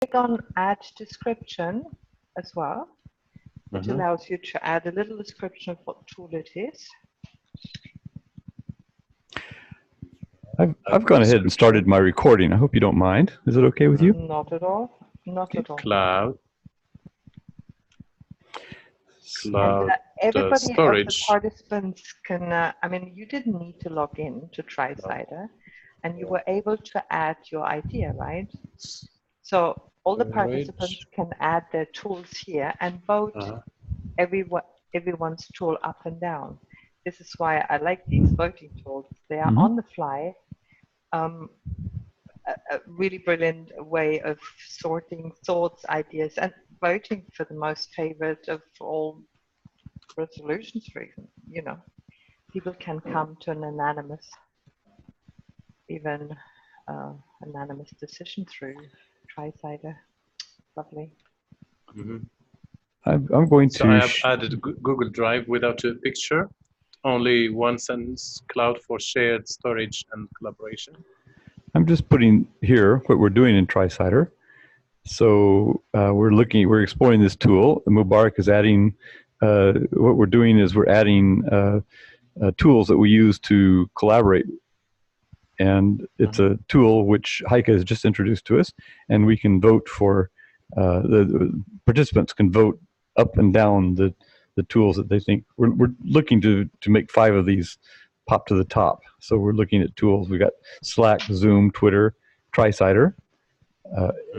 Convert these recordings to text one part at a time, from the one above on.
click on Add Description as well. It allows you to add a little description of what tool it is. I've gone ahead and started my recording. I hope you don't mind. Is it okay with you? Not at all. Not at all. Cloud everybody storage. of the participants can, I mean, you didn't need to log in to TriCider, and you were able to add your idea, right? So all the participants can add their tools here and vote everyone's tool up and down. This is why I like these voting tools. They are on the fly. A really brilliant way of sorting thoughts, ideas, and voting for the most favorite of all resolutions. For example, you know, people can come to an anonymous, even anonymous decision through TriCider. Lovely. I'm going to. So I have added Google Drive without a picture. Only one sentence, cloud for shared storage and collaboration. I'm just putting here what we're doing in TriCider. So we're exploring this tool. Mbarek is adding, what we're doing is we're adding tools that we use to collaborate. And it's a tool which Heike has just introduced to us, and we can vote for, the participants can vote up and down the tools that they think. We're looking to make 5 of these pop to the top. So we're looking at tools. We got Slack, Zoom, Twitter, TriCider,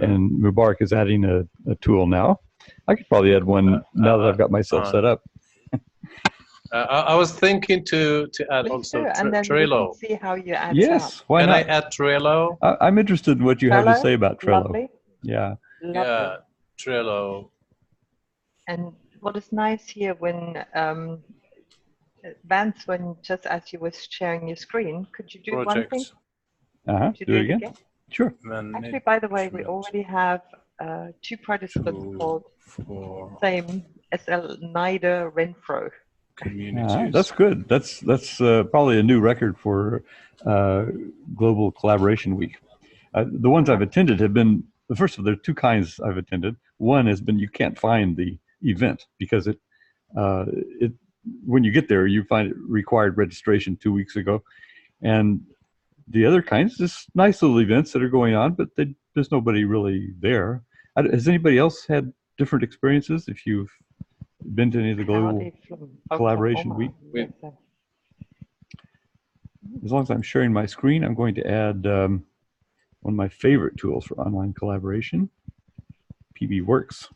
and Mbarek is adding a tool now. I could probably add one now that I've got myself set up. I was thinking to add also Trello. See how you add Yes, why not? Can I add Trello? I'm interested in what you have to say about Trello. Lovely. Yeah. Lovely. Yeah, Trello. And what is nice here when Vance, when just as you were sharing your screen, could you do one thing? Do it again? Sure. Actually, by the way, we already have 2 participants called same SL Nider Renfro. That's good. That's probably a new record for Global Collaboration Week. The ones I've attended have been, first of all, there are 2 kinds I've attended. One has been you can't find the event because it when you get there, you find it required registration 2 weeks ago. And the other kinds, just nice little events that are going on, but there's nobody really there. Has anybody else had different experiences if you've been to any of the Global Collaboration Week? As long as I'm sharing my screen, I'm going to add one of my favorite tools for online collaboration, PB Works.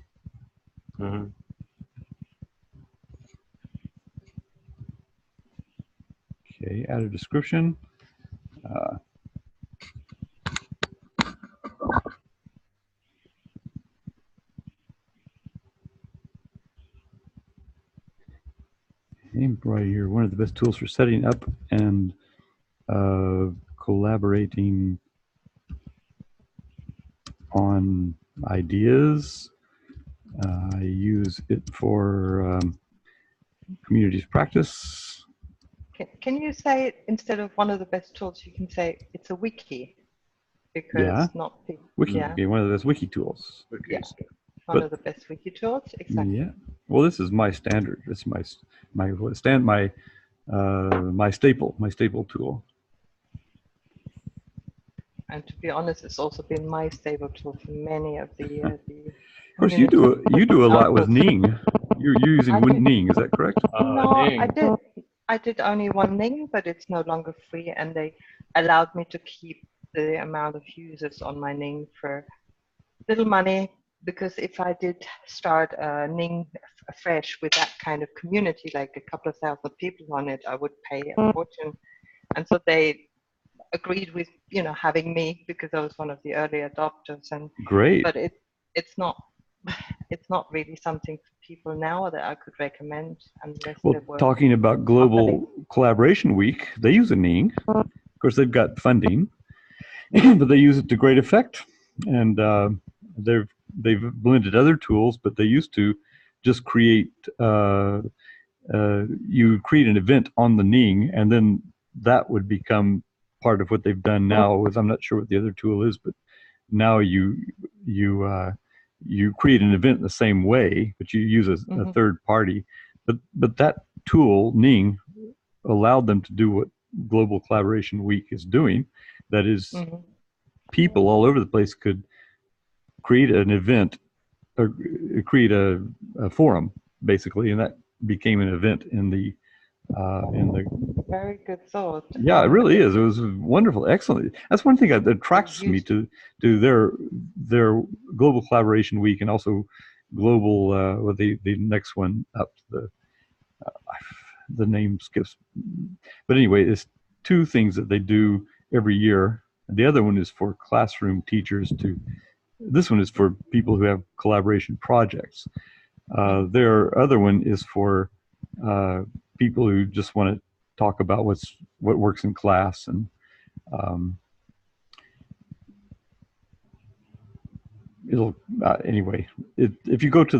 Okay, add a description. Right here, one of the best tools for setting up and collaborating on ideas. I use it for communities practice. Can you say, instead of one of the best tools, you can say it's a wiki? Because not the wiki, one of the best wiki tools. One of the best wiki tools, exactly. Yeah. Well, this is my standard. It's my staple tool. And to be honest, it's also been my stable tool for many of the years. Of course, you do a lot with Ning. You're using Ning, is that correct? No, I did only one Ning, but it's no longer free, and they allowed me to keep the amount of users on my Ning for little money. Because if I did start Ning afresh with that kind of community, like a couple of thousand people on it, I would pay a fortune. And so they agreed with, you know, having me because I was one of the early adopters. And great. But it's not really something for people now that I could recommend unless they were. Talking about Global Collaboration Week, they use a Ning. Of course, they've got funding, but they use it to great effect. And they've blended other tools, but they used to just create, you create an event on the Ning, and then that would become part of what they've done now with, I'm not sure what the other tool is, but now you you create an event the same way, but you use a third party. But that tool, Ning, allowed them to do what Global Collaboration Week is doing. That is, people all over the place could create an event, or create a forum, basically, and that became an event in the very good thought. Yeah, it really is. It was wonderful, excellent. That's one thing that attracts me to their Global Collaboration Week, and also global the next one up, the name skips, but anyway, it's two things that they do every year. The other one is for classroom teachers this one is for people who have collaboration projects. Their other one is for people who just want to talk about what works in class. And it'll anyway, if you go to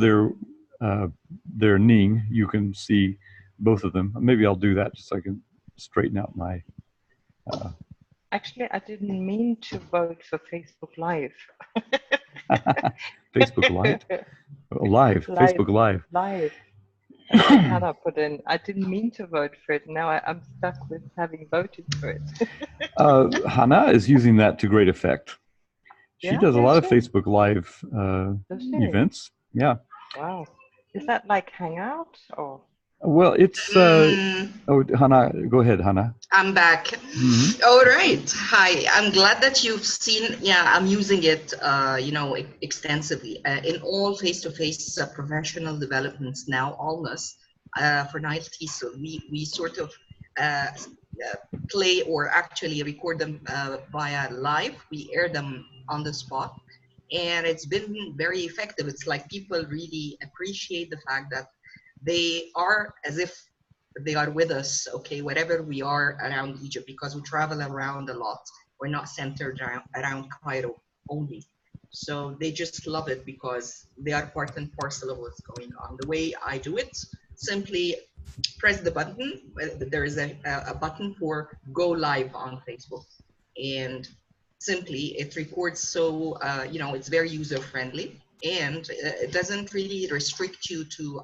their Ning, you can see both of them. Maybe I'll do that just so I can straighten out my Actually, I didn't mean to vote for Facebook Live. Facebook Live? Facebook Live. Live. Hanaa put in, I didn't mean to vote for it. Now I'm stuck with having voted for it. Hanaa is using that to great effect. She does a lot of Facebook Live events. Yeah. Wow. Is that like Hangout or? Well, it's oh, Hanaa, go ahead, Hanaa. I'm back. All right. Hi. I'm glad that you've seen. Yeah, I'm using it, extensively in all face-to-face professional developments now. Almost for TESOL, we sort of play or actually record them via live. We air them on the spot, and it's been very effective. It's like people really appreciate the fact that they are as if they are with us, okay, wherever we are around Egypt, because we travel around a lot. We're not centered around Cairo only. So they just love it because they are part and parcel of what's going on. The way I do it, simply press the button. There is a button for go live on Facebook. And simply it records, so, it's very user friendly. And it doesn't really restrict you to,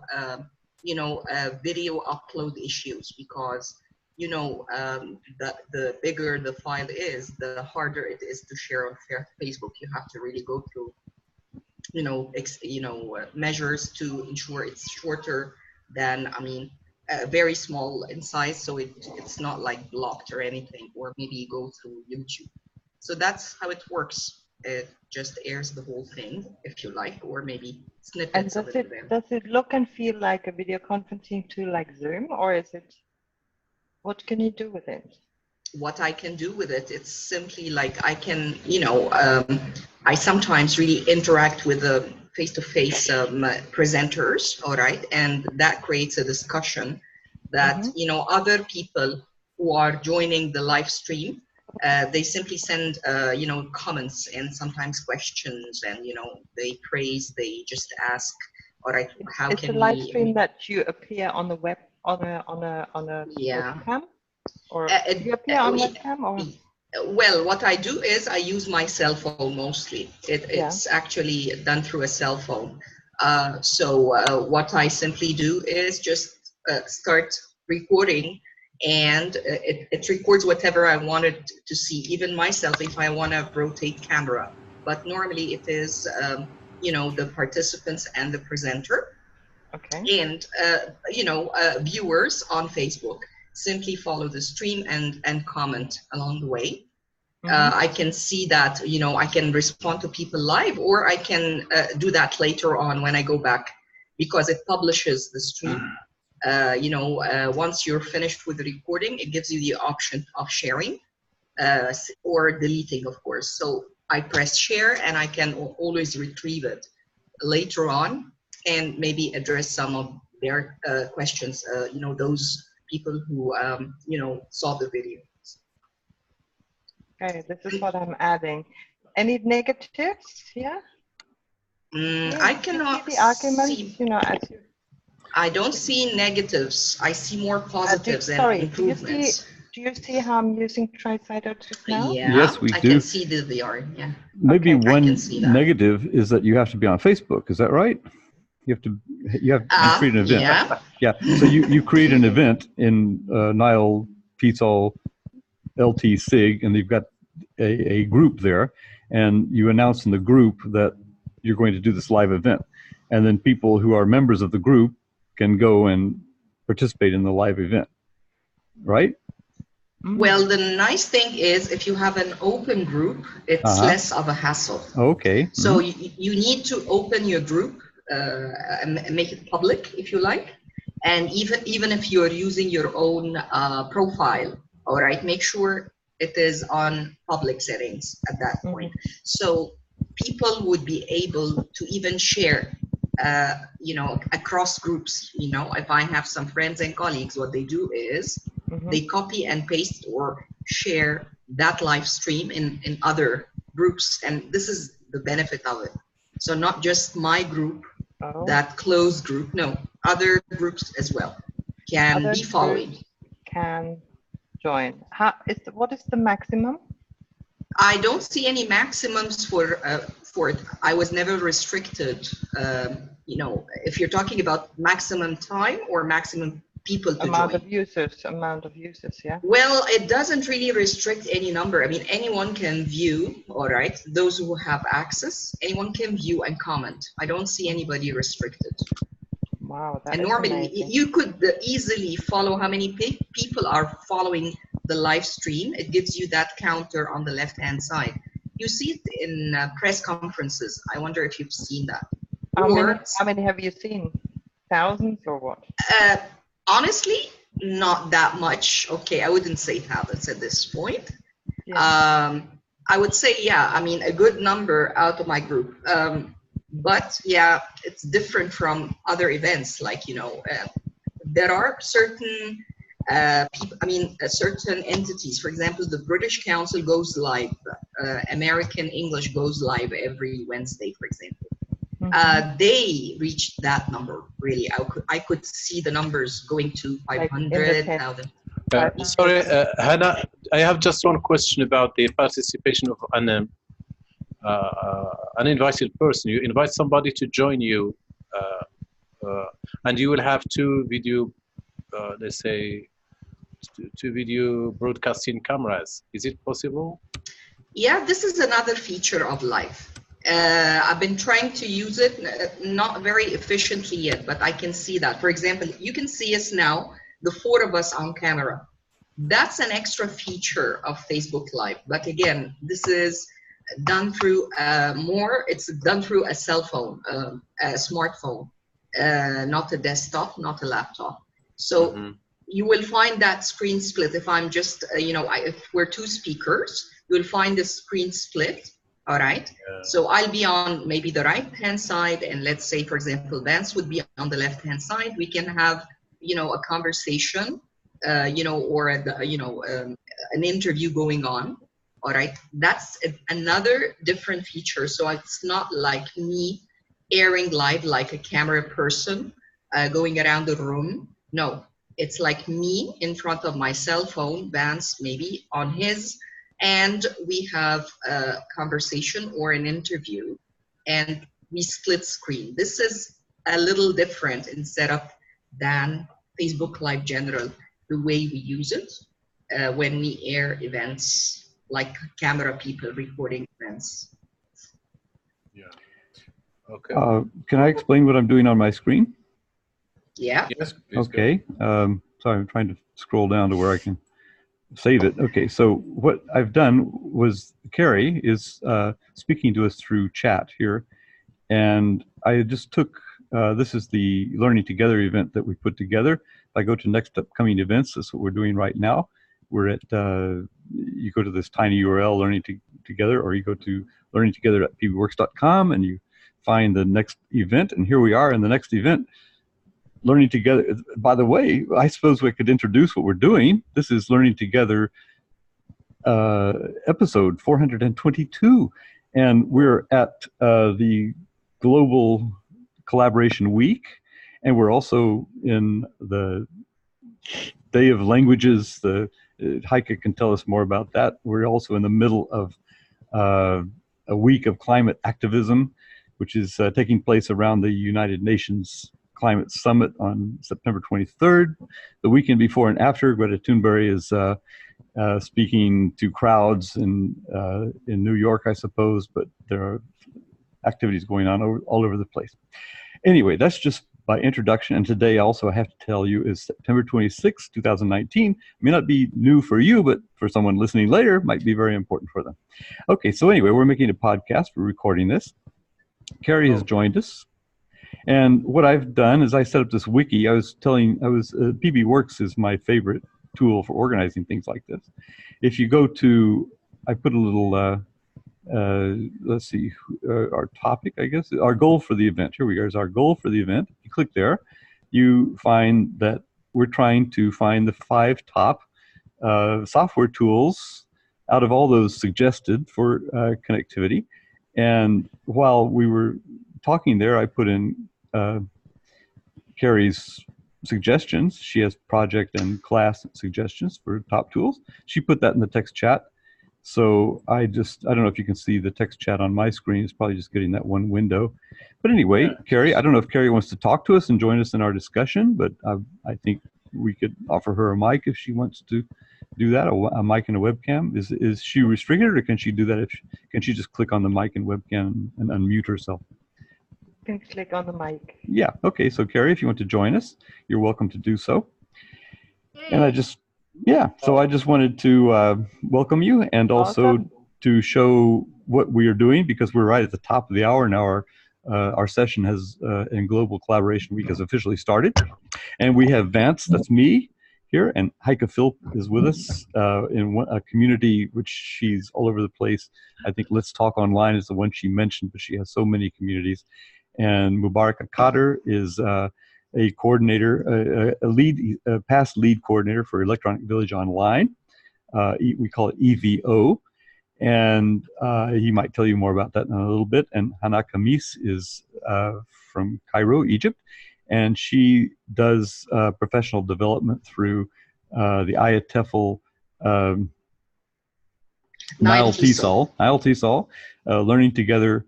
video upload issues, because the bigger the file is, the harder it is to share on Facebook. You have to really go through measures to ensure it's shorter than, very small in size, so it's not like blocked or anything, or maybe go through YouTube. So that's how it works. It just airs the whole thing, if you like, or maybe snippets of it. Does it look and feel like a video conferencing tool like Zoom, or is it? What can you do with it? What I can do with it, it's simply like I can, I sometimes really interact with the face-to-face presenters, all right, and that creates a discussion that other people who are joining the live stream. They simply send, comments and sometimes questions, and they praise. They just ask, all right, how can we? It's a live stream that you appear on the web on a webcam, or do you appear on webcam, or? Well, what I do is I use my cell phone mostly. It's actually done through a cell phone. So what I simply do is just start recording. And it records whatever I wanted to see, even myself if I want to rotate camera. But normally it is, the participants and the presenter. Okay. And, viewers on Facebook simply follow the stream and comment along the way. I can see that, I can respond to people live, or I can do that later on when I go back, because it publishes the stream. Once you're finished with the recording, it gives you the option of sharing or deleting, of course. So I press share, and I can always retrieve it later on and maybe address some of their questions, those people who, saw the video. Okay, this is what I'm adding. Any negatives here? I cannot see the arguments, see, as you... I don't see negatives. I see more positives and improvements. Do you see how I'm using TriCider just now? Yeah, Yes, we I do. can see the VR. Yeah. Maybe Okay. one I can see that. negative is that you have to be on Facebook. Is that right? You create an event. Yeah. Yeah. So you create an event in Nile TESOL LT SIG, and you've got a group there, and you announce in the group that you're going to do this live event, and then people who are members of the group can go and participate in the live event, right? Well, the nice thing is if you have an open group, it's less of a hassle. Okay. So you need to open your group and make it public if you like. And even if you're using your own profile, all right, make sure it is on public settings at that point. So people would be able to even share, you know, across groups. You know, if I have some friends and colleagues, what they do is they copy and paste or share that live stream in other groups. And this is the benefit of it. So not just my group, that closed group, no, other groups as well can be following. Can join. What is the maximum? I don't see any maximums for it. I was never restricted. You know, if you're talking about maximum time or maximum people to amount join. Amount of users, yeah. Well, it doesn't really restrict any number. I mean, anyone can view, all right, those who have access, anyone can view and comment. I don't see anybody restricted. Wow, that and is normally amazing. you could easily follow how many people are following the live stream. It gives you that counter on the left-hand side. You see it in press conferences. I wonder if you've seen that. How many have you seen? Thousands or what? Honestly, not that much. Okay, I wouldn't say thousands at this point. Yeah. I would say, yeah, I mean, a good number out of my group. But yeah, it's different from other events. Like, you know, there are certain people, I mean, certain entities. For example, the British Council goes live. American English goes live every Wednesday, for example. They reached that number, really. I could see the numbers going to 500,000. Sorry, Hanaa, I have just one question about the participation of an uninvited person. You invite somebody to join you, and you will have two video, let's say, two video broadcasting cameras. Is it possible? Yeah, this is another feature of Live. I've been trying to use it, not very efficiently yet, but I can see that. For example, you can see us now, the four of us on camera. That's an extra feature of Facebook Live. But again, this is done through it's done through a cell phone, a smartphone, not a desktop, not a laptop. So you will find that screen split. If I'm just, you know, if we're two speakers, you'll find the screen split. All right. Yeah. So I'll be on maybe the right-hand side, and let's say, for example, Vance would be on the left-hand side. We can have, you know, a conversation, you know, or an interview going on. All right. That's another different feature. So it's not like me airing live like a camera person going around the room. No, it's like me in front of my cell phone, Vance maybe on his, and we have a conversation or an interview, and we split screen. This is a little different in setup than Facebook Live General, the way we use it when we air events, like camera people recording events. Yeah. Okay. Can I explain what I'm doing on my screen? Yeah. Yes. Okay. Sorry, I'm trying to scroll down to where I can save it. Okay, so what I've done was Carrie is speaking to us through chat here, and I just took, this is the Learning Together event that we put together. If I go to next upcoming events, that's what we're doing right now. We're at, you go to this tiny URL, Learning Together, or you go to learningtogether.pbworks.com and you find the next event, and here we are in the next event. Learning Together. By the way, I suppose we could introduce what we're doing. This is Learning Together episode 422. And we're at the Global Collaboration Week. And we're also in the Day of Languages, the Heike can tell us more about that. We're also in the middle of a week of climate activism, which is taking place around the United Nations Climate Summit on September 23rd. The weekend before and after, Greta Thunberg is speaking to crowds in New York, I suppose, but there are activities going on all over the place. Anyway, that's just by introduction. And today also I have to tell you is September 26, 2019. May not be new for you, but for someone listening later, might be very important for them. Okay, so anyway, we're making a podcast. We're recording this. Carrie has joined us. And what I've done is I set up this wiki. PB Works is my favorite tool for organizing things like this. If you go to, I put a little, let's see, our topic, I guess, our goal for the event. Here we go, is our goal for the event. You click there, you find that we're trying to find the 5 top software tools out of all those suggested for connectivity. And while we were talking there, I put in Carrie's suggestions. She has project and class suggestions for top tools. She put that in the text chat. So I don't know if you can see the text chat on my screen. It's probably just getting that one window. But anyway, Carrie, I don't know if Carrie wants to talk to us and join us in our discussion, but I think we could offer her a mic if she wants to do that, a mic and a webcam. Is she restricted, or can she do that? Can she just click on the mic and webcam and unmute herself? You can click on the mic. Yeah, okay, so Carrie, if you want to join us, you're welcome to do so. And I just wanted to welcome you, and also to show what we are doing, because we're right at the top of the hour now. Our session has in Global Collaboration Week has officially started, and we have Vance, that's me here, and Heike Philp is with us in a community which she's all over the place. I think Let's Talk Online is the one she mentioned, but she has so many communities. And Mbarek Akaddar is a coordinator, a past lead coordinator for Electronic Village Online. We call it EVO. And he might tell you more about that in a little bit. And Hanaa Khamis is from Cairo, Egypt. And she does professional development through the IATEFL TESOL, learning together,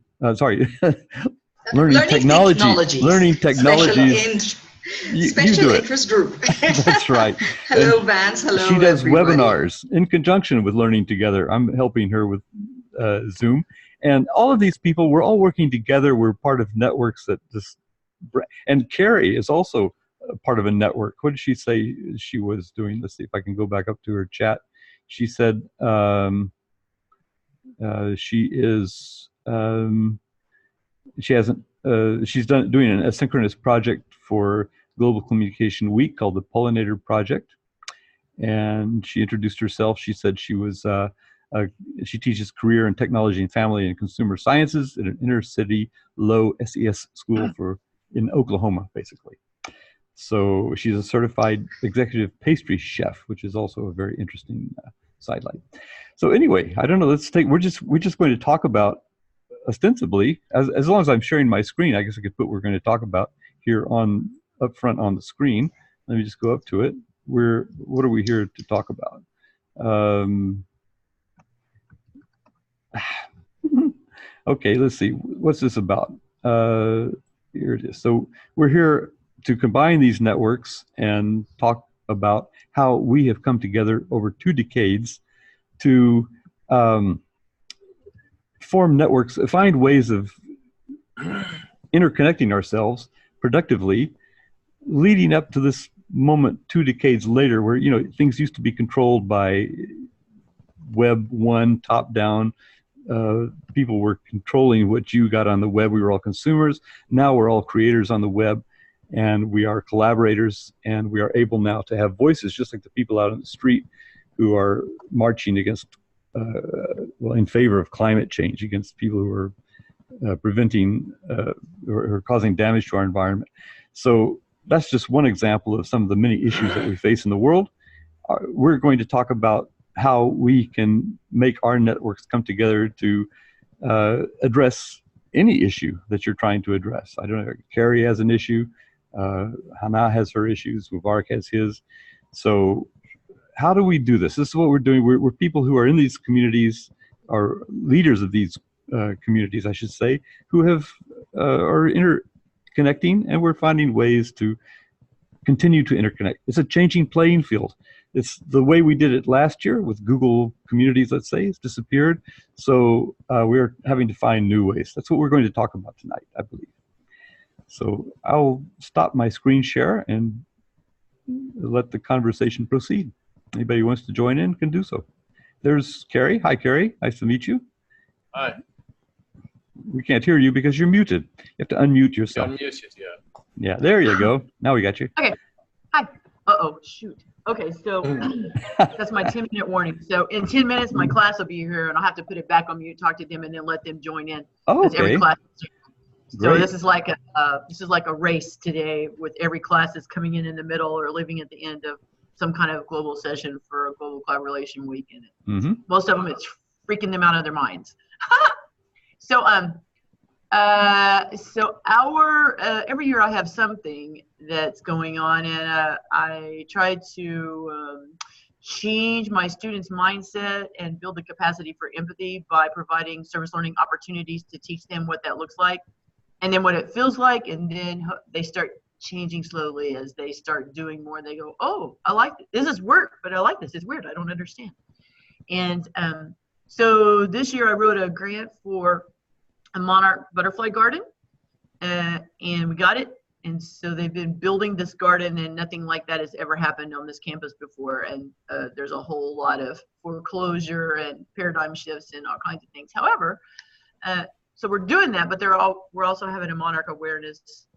learning technologies. Special interest group. That's right. Hello, Vance. Hello, she does everybody. Webinars in conjunction with Learning Together. I'm helping her with Zoom. And all of these people, we're all working together. We're part of networks that just... And Carrie is also part of a network. What did she say she was doing? Let's see if I can go back up to her chat. She said she is... she's doing an asynchronous project for Global Communication Week called the Pollinator Project. And she introduced herself. She said she was, she teaches career in technology and family and consumer sciences at an inner city low SES school in Oklahoma, basically. So she's a certified executive pastry chef, which is also a very interesting sidelight. So anyway, I don't know, we're just going to talk about, ostensibly, as long as I'm sharing my screen, I guess I could put what we're going to talk about here up front on the screen. Let me just go up to it. What are we here to talk about? Okay, let's see. What's this about? Here it is. So we're here to combine these networks and talk about how we have come together over 2 decades to form networks, find ways of interconnecting ourselves productively, leading up to this moment 2 decades later, where things used to be controlled by Web 1, top down. People were controlling what you got on the web. We were all consumers. Now we're all creators on the web, and we are collaborators, and we are able now to have voices, just like the people out on the street who are marching against, in favor of climate change, against people who are preventing or causing damage to our environment. So that's just one example of some of the many issues that we face in the world. We're going to talk about how we can make our networks come together to address any issue that you're trying to address. I don't know, Carrie has an issue, Hanaa has her issues, Mbarek has his. So how do we do this? This is what we're doing. We're people who are in these communities, are leaders of these communities, I should say, who have are interconnecting, and we're finding ways to continue to interconnect. It's a changing playing field. It's the way we did it last year with Google Communities, let's say, it's disappeared. So we're having to find new ways. That's what we're going to talk about tonight, I believe. So I'll stop my screen share and let the conversation proceed. Anybody who wants to join in can do so. There's Carrie. Hi, Carrie. Nice to meet you. Hi. We can't hear you because you're muted. You have to unmute yourself. You're muted, yeah. Yeah, there you go. Now we got you. Okay. Hi. Uh-oh, shoot. Okay, so that's my 10-minute warning. So in 10 minutes, my class will be here, and I'll have to put it back on mute, talk to them, and then let them join in. Oh, okay. Every class. So Great. this is like a race today, with every class that's coming in the middle or leaving at the end of some kind of global session for a global collaboration week. And most of them, it's freaking them out of their minds. So every year I have something that's going on, and I try to change my students' mindset and build the capacity for empathy by providing service learning opportunities to teach them what that looks like, and then what it feels like, and then they start changing slowly as they start doing more. They go, oh, I like this. This is work, but I like this. It's weird. I don't understand. And so this year I wrote a grant for a Monarch butterfly garden, and we got it. And so they've been building this garden, and nothing like that has ever happened on this campus before. And there's a whole lot of foreclosure and paradigm shifts and all kinds of things. However, so we're doing that, but we're also having a Monarch awareness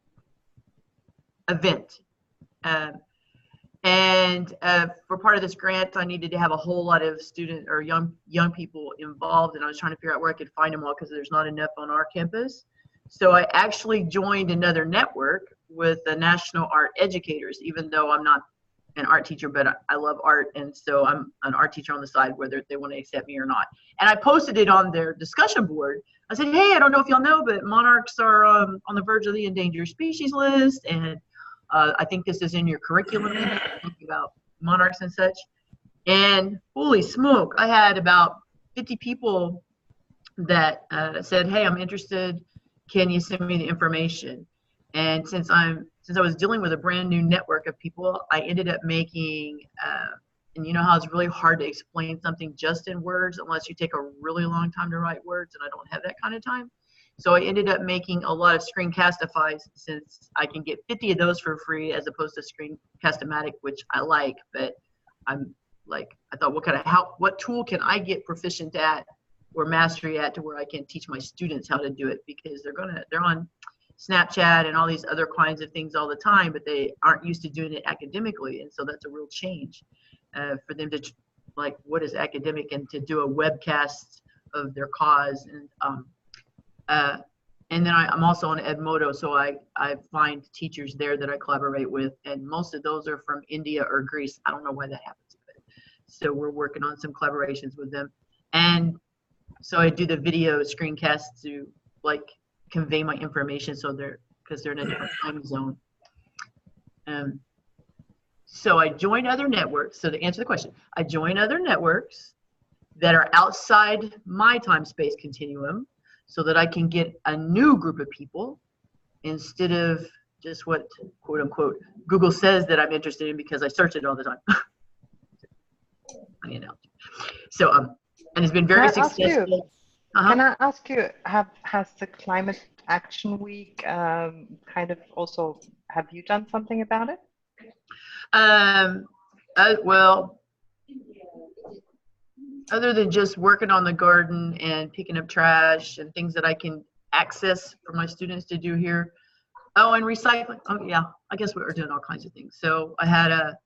event. And for part of this grant, I needed to have a whole lot of student or young people involved, and I was trying to figure out where I could find them all because there's not enough on our campus. So I actually joined another network with the National Art Educators, even though I'm not an art teacher, but I love art, and so I'm an art teacher on the side, whether they want to accept me or not. And I posted it on their discussion board. I said, hey, I don't know if y'all know, but monarchs are on the verge of the endangered species list, and I think this is in your curriculum, talking about monarchs and such. And holy smoke, I had about 50 people that said, hey, I'm interested. Can you send me the information? And since I was dealing with a brand new network of people, I ended up making, and you know how it's really hard to explain something just in words unless you take a really long time to write words, and I don't have that kind of time. So I ended up making a lot of screencastifys, since I can get 50 of those for free as opposed to Screencast-O-Matic, which I like, but I'm like, I thought, what tool can I get proficient at or mastery at to where I can teach my students how to do it, because they're on Snapchat and all these other kinds of things all the time, but they aren't used to doing it academically. And so that's a real change for them to, like, what is academic, and to do a webcast of their cause. And then I'm also on Edmodo, so I find teachers there that I collaborate with, and most of those are from India or Greece. I don't know why that happens, but so we're working on some collaborations with them. And so I do the video screencasts to, like, convey my information, so because they're in a different time zone. So I join other networks. So to answer the question, I join other networks that are outside my time-space continuum, so that I can get a new group of people instead of just what, quote unquote, Google says that I'm interested in, because I search it all the time. So, and it's been very successful. Can I ask you, has the Climate Action Week kind of also, have you done something about it? Well, other than just working on the garden and picking up trash and things that I can access for my students to do here. Oh, and recycling. Oh, yeah, I guess we were doing all kinds of things. So I had a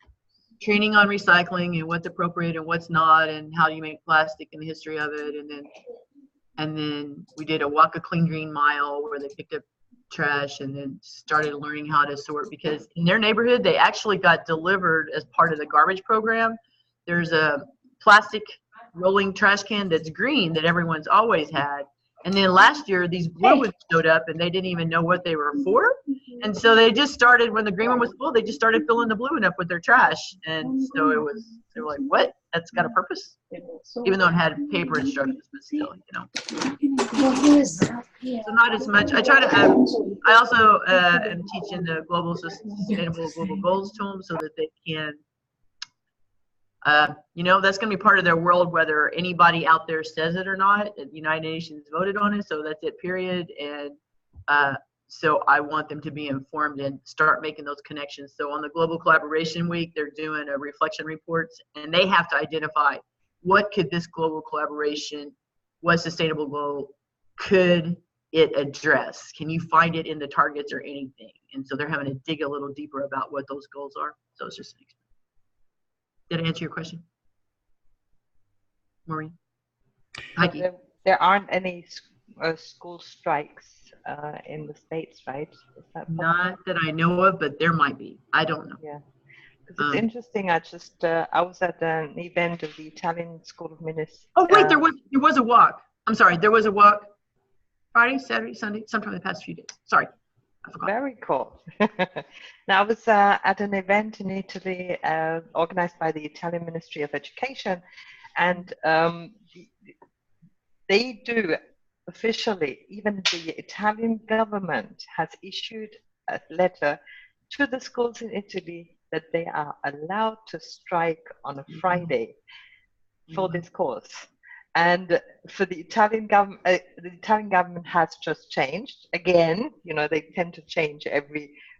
training on recycling and what's appropriate and what's not, and how do you make plastic and the history of it. And then we did a Walk a Clean Green Mile where they picked up trash, and then started learning how to sort, because in their neighborhood, they actually got delivered as part of the garbage program. There's a plastic rolling trash can that's green that everyone's always had, And then last year, these blue ones showed up, and they didn't even know what they were for. And so they just started, when the green one was full, they just started filling the blue one up with their trash. And so they were like, what? That's got a purpose? Even though it had paper instructions, but still, you know. So not as much. I try to, I also am teaching the Sustainable Global Goals to them so that they can, you know, that's going to be part of their world, whether anybody out there says it or not. The United Nations voted on it, so that's it, period. And so I want them to be informed and start making those connections. So on the Global Collaboration Week, they're doing a reflection reports, and they have to identify what could this global collaboration, what sustainable goal could it address? Can you find it in the targets or anything? And so they're having to dig a little deeper about what those goals are. So it's just an experiment. Did I answer your question, Maureen? Heike? There aren't any school strikes in the States, right? Is that not that I know of, but there might be. I don't know. Yeah, because it's interesting. I was at an event of the Italian School of Ministers. Oh wait, there was a walk. I'm sorry, there was a walk Friday, Saturday, Sunday, sometime in the past few days. Sorry, I forgot. Very cool. Now I was at an event in Italy organized by the Italian Ministry of Education, and they do officially, even the Italian government has issued a letter to the schools in Italy that they are allowed to strike on a Friday for this cause. And for the Italian government has just changed again. You know, they tend to change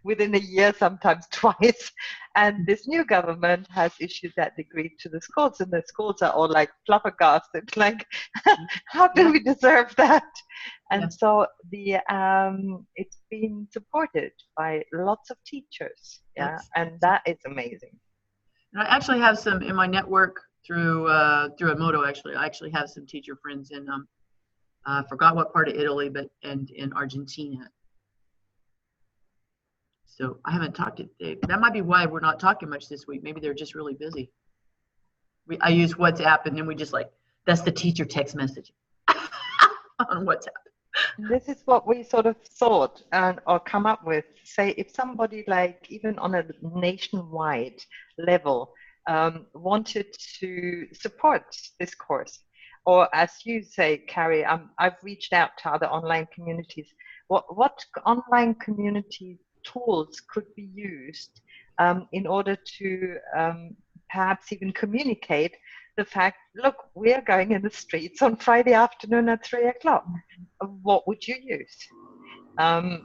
within a year, sometimes twice. And this new government has issued that decree to the schools, and the schools are all like flabbergasted, like, how do we deserve that? And so it's been supported by lots of teachers, and that is amazing. And I actually have some in my network through Emoto. Actually, I actually have some teacher friends in I forgot what part of Italy, but in Argentina. So I haven't talked to Dave. That might be why we're not talking much this week. Maybe they're just really busy. I use WhatsApp, and then we just that's the teacher text message on WhatsApp. This is what we sort of thought or come up with. Say, if somebody even on a nationwide level wanted to support this course, or as you say, Carrie, I've reached out to other online communities. What online community tools could be used in order to perhaps even communicate the fact, look, we are going in the streets on Friday afternoon at 3 o'clock. What would you use? I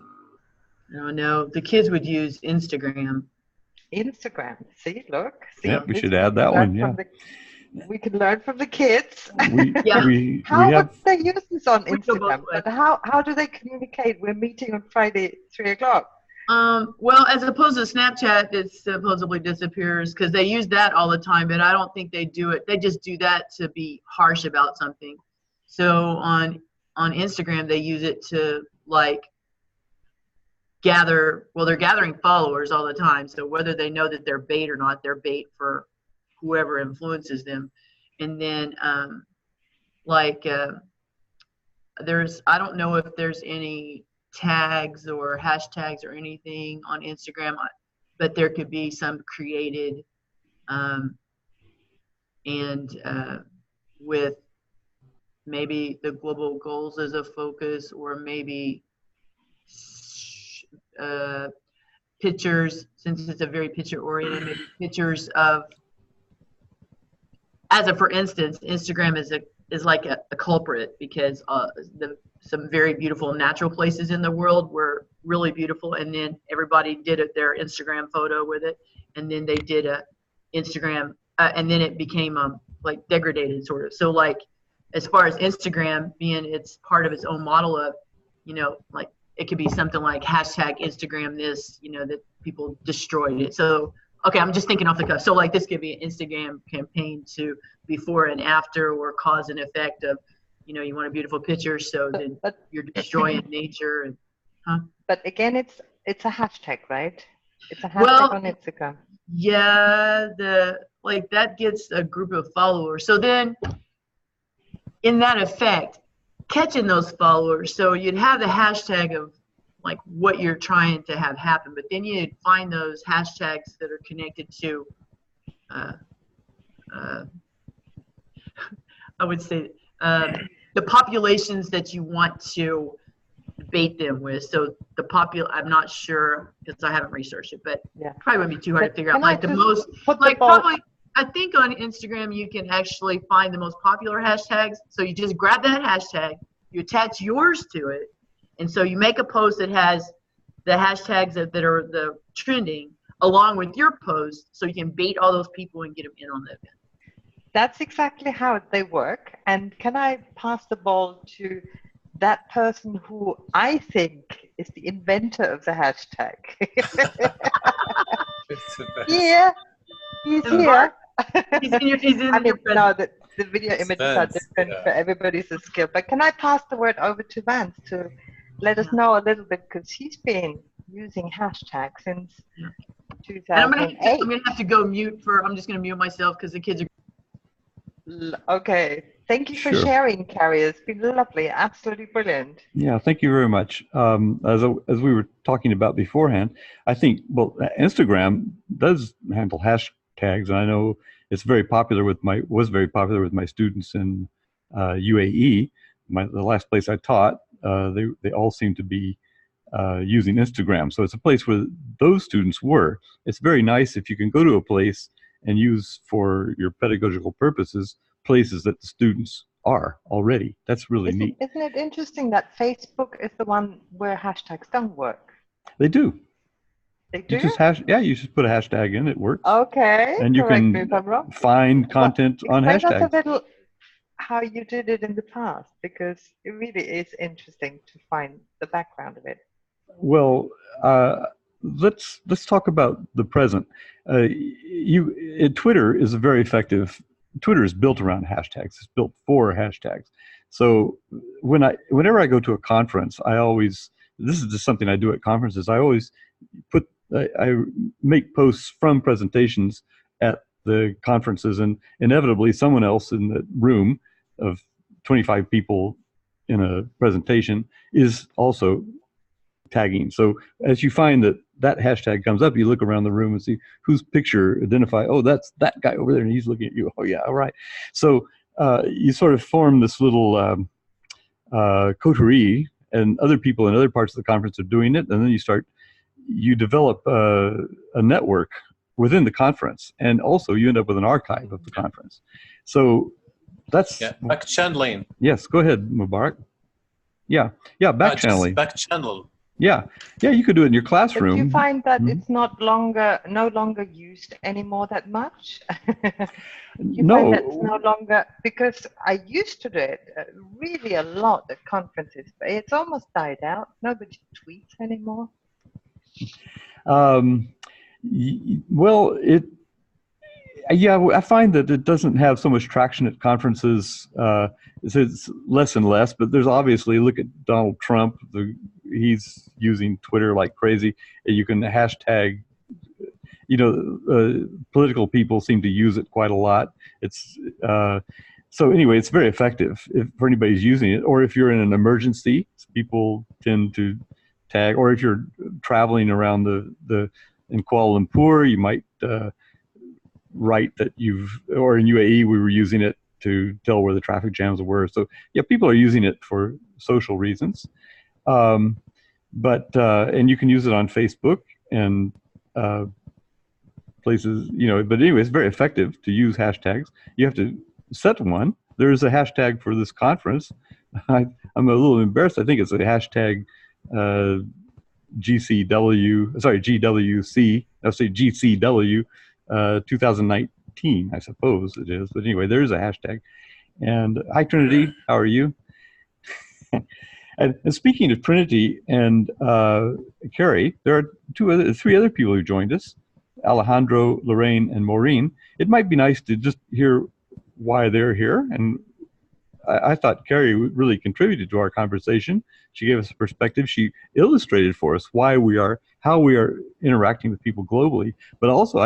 don't know. The kids would use Instagram. Instagram. See, look. See, yeah, we should add that one. Yeah. We can learn from the kids. How would they use this on Instagram? But how do they communicate? We're meeting on Friday, 3 o'clock. Well, as opposed to Snapchat, it supposedly disappears because they use that all the time, but I don't think they do it. They just do that to be harsh about something. So on Instagram, they use it to they're gathering followers all the time. So whether they know that they're bait or not, they're bait for whoever influences them. And then I don't know if there's any tags or hashtags or anything on Instagram, but there could be some created with maybe the global goals as a focus, or maybe pictures, since it's a very picture oriented, maybe pictures of, for instance, Instagram is like a culprit because some very beautiful natural places in the world were really beautiful, and then everybody did their Instagram photo with it, and then they did a Instagram, and then it became degraded sort of. So as far as Instagram being it's part of its own model of, it could be something like hashtag Instagram this, that people destroyed it. So okay, I'm just thinking off the cuff. So this could be an Instagram campaign to before and after, or cause and effect of, you want a beautiful picture, so then you're destroying nature. But again, it's a hashtag, right? It's a hashtag on Instagram. Yeah, that gets a group of followers. So then, in that effect, catching those followers. So you'd have the hashtag of like what you're trying to have happen, but then you'd find those hashtags that are connected to, I would say, the populations that you want to debate them with. So the I'm not sure because I haven't researched it, but yeah, probably wouldn't be too hard to figure out. Like the most, like probably, I think on Instagram you can actually find the most popular hashtags. So you just grab that hashtag, you attach yours to it, and so you make a post that has the hashtags that are the trending along with your post, so you can bait all those people and get them in on the event. That's exactly how they work. And can I pass the ball to that person who I think is the inventor of the hashtag? Yeah, he's here. He's in I mean, your no, the video images are different for everybody's skill. But can I pass the word over to Vance to let us know a little bit, because he's been using hashtags since 2008. I'm gonna have to go mute I'm just gonna mute myself because the kids are. Okay. Thank you for sharing, Carrie. It's been lovely. Absolutely brilliant. Yeah, thank you very much. As we were talking about beforehand, I think, well, Instagram does handle hashtags, and I know it's very popular was very popular with my students in UAE. The last place I taught, they all seem to be using Instagram. So it's a place where those students were. It's very nice if you can go to a place and use for your pedagogical purposes places that the students are already. That's really neat. Isn't it interesting that Facebook is the one where hashtags don't work? They do. They do? You just you just put a hashtag in, it works. Okay. And you can find content on hashtags. Explain us a little how you did it in the past, because it really is interesting to find the background of it. Well, let's talk about the present. Twitter is a very effective. Twitter is built around hashtags. It's built for hashtags. So whenever I go to a conference, this is just something I do at conferences. I always I make posts from presentations at the conferences, and inevitably someone else in the room of 25 people in a presentation is also tagging. So as you find that hashtag comes up, you look around the room and see whose picture identify, oh, that's that guy over there and he's looking at you. Oh yeah, all right. So you sort of form this little coterie, and other people in other parts of the conference are doing it, and then you develop a network within the conference, and also you end up with an archive of the conference. So that's back channeling. Yes, go ahead, Mbarek. Yeah, back channeling. Back channel. Yeah, you could do it in your classroom. But do you find that it's no longer used anymore that much? No. Find that's no longer, because I used to do it really a lot at conferences, but it's almost died out. Nobody tweets anymore. Well, I find that it doesn't have so much traction at conferences. It's less and less, but there's obviously, look at Donald Trump. He's using Twitter like crazy. You can hashtag, political people seem to use it quite a lot. So anyway, it's very effective for anybody who's using it, or if you're in an emergency, people tend to tag, or if you're traveling around in Kuala Lumpur, you might write that or in UAE, we were using it to tell where the traffic jams were. So yeah, people are using it for social reasons. But you can use it on Facebook and places, but anyway, it's very effective to use hashtags. You have to set one. There's a hashtag for this conference. I'm a little embarrassed. I think it's a hashtag GCW 2019, I suppose it is. But anyway, there is a hashtag. And hi, Trinity, how are you? And speaking of Trinity and Carrie, there are three other people who joined us, Alejandro, Lorraine, and Maureen. It might be nice to just hear why they're here. And I thought Carrie really contributed to our conversation. She gave us a perspective. She illustrated for us how we are interacting with people globally. But also,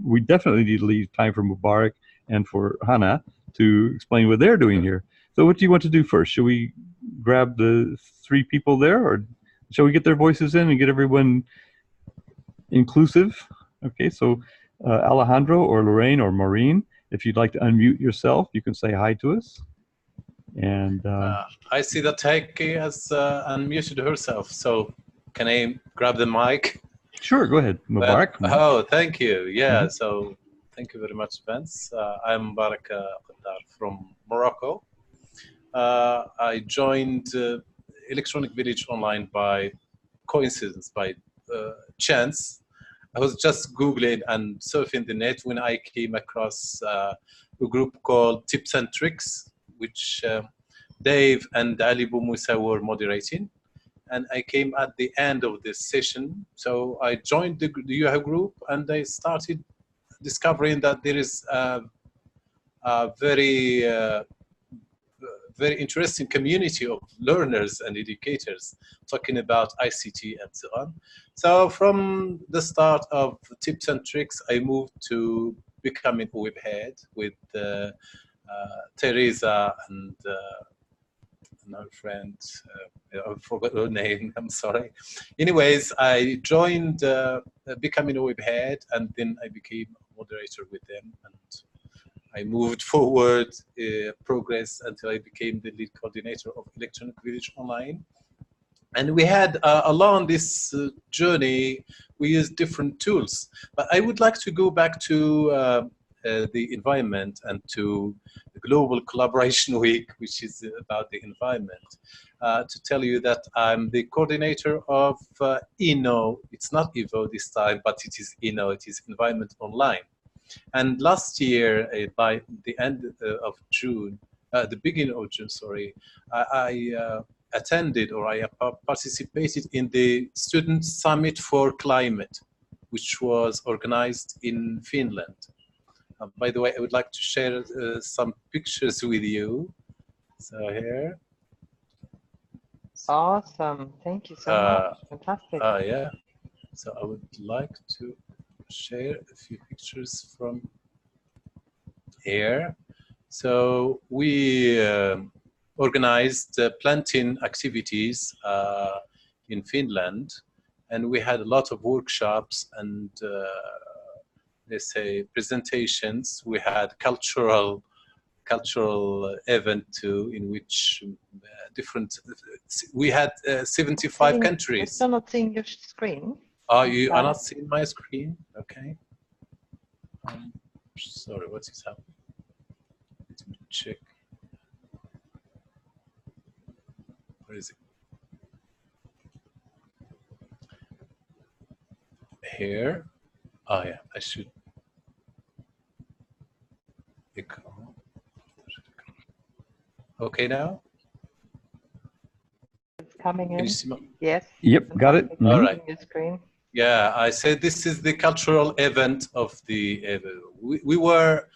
we definitely need to leave time for Mbarek and for Hanaa to explain what they're doing here. So what do you want to do first? Should we grab the 3 people there, or shall we get their voices in and get everyone inclusive? Okay, so Alejandro or Lorraine or Maureen, if you'd like to unmute yourself, you can say hi to us. And I see that Heike has unmuted herself, so can I grab the mic? Sure, go ahead, Mbarek. Oh, thank you. Yeah, so thank you very much, Vance. I'm Mbarek Akaddar from Morocco. I joined Electronic Village Online by coincidence, by chance. I was just Googling and surfing the net when I came across a group called Tips and Tricks, which Dave and Ali Boumoussa were moderating. And I came at the end of this session. So I joined the UHA group and I started discovering that there is a very interesting community of learners and educators talking about ICT and so on. So from the start of Tips and Tricks, I moved to becoming a web head with Teresa and our friend, I forgot her name, I'm sorry. Anyways, I joined becoming a web head, and then I became a moderator with them, and I moved forward, progress until I became the lead coordinator of Electronic Village Online. And we had, along this journey, we used different tools. But I would like to go back to the environment and to the Global Collaboration Week, which is about the environment, to tell you that I'm the coordinator of ENO. It's not EVO this time, but it is ENO, it is Environment Online. And last year, by the end of June, the beginning of June, sorry, I attended or I participated in the Student Summit for Climate, which was organized in Finland. By the way, I would like to share some pictures with you. So here. Awesome. Thank you so much. Fantastic. Yeah. So I would like to share a few pictures from here. So we organized planting activities in Finland, and we had a lot of workshops and let's say presentations. We had cultural event too, in which different, we had 75 countries. I'm still not seeing your screen. Oh, you are not seeing my screen? Okay. Sorry, what is happening? Let me check. Where is it? Here. Oh yeah, I should. Okay now? It's coming in. Can you see my... Yes. Yep, got it. All right. Your screen. Yeah, I said this is the cultural event of the. We were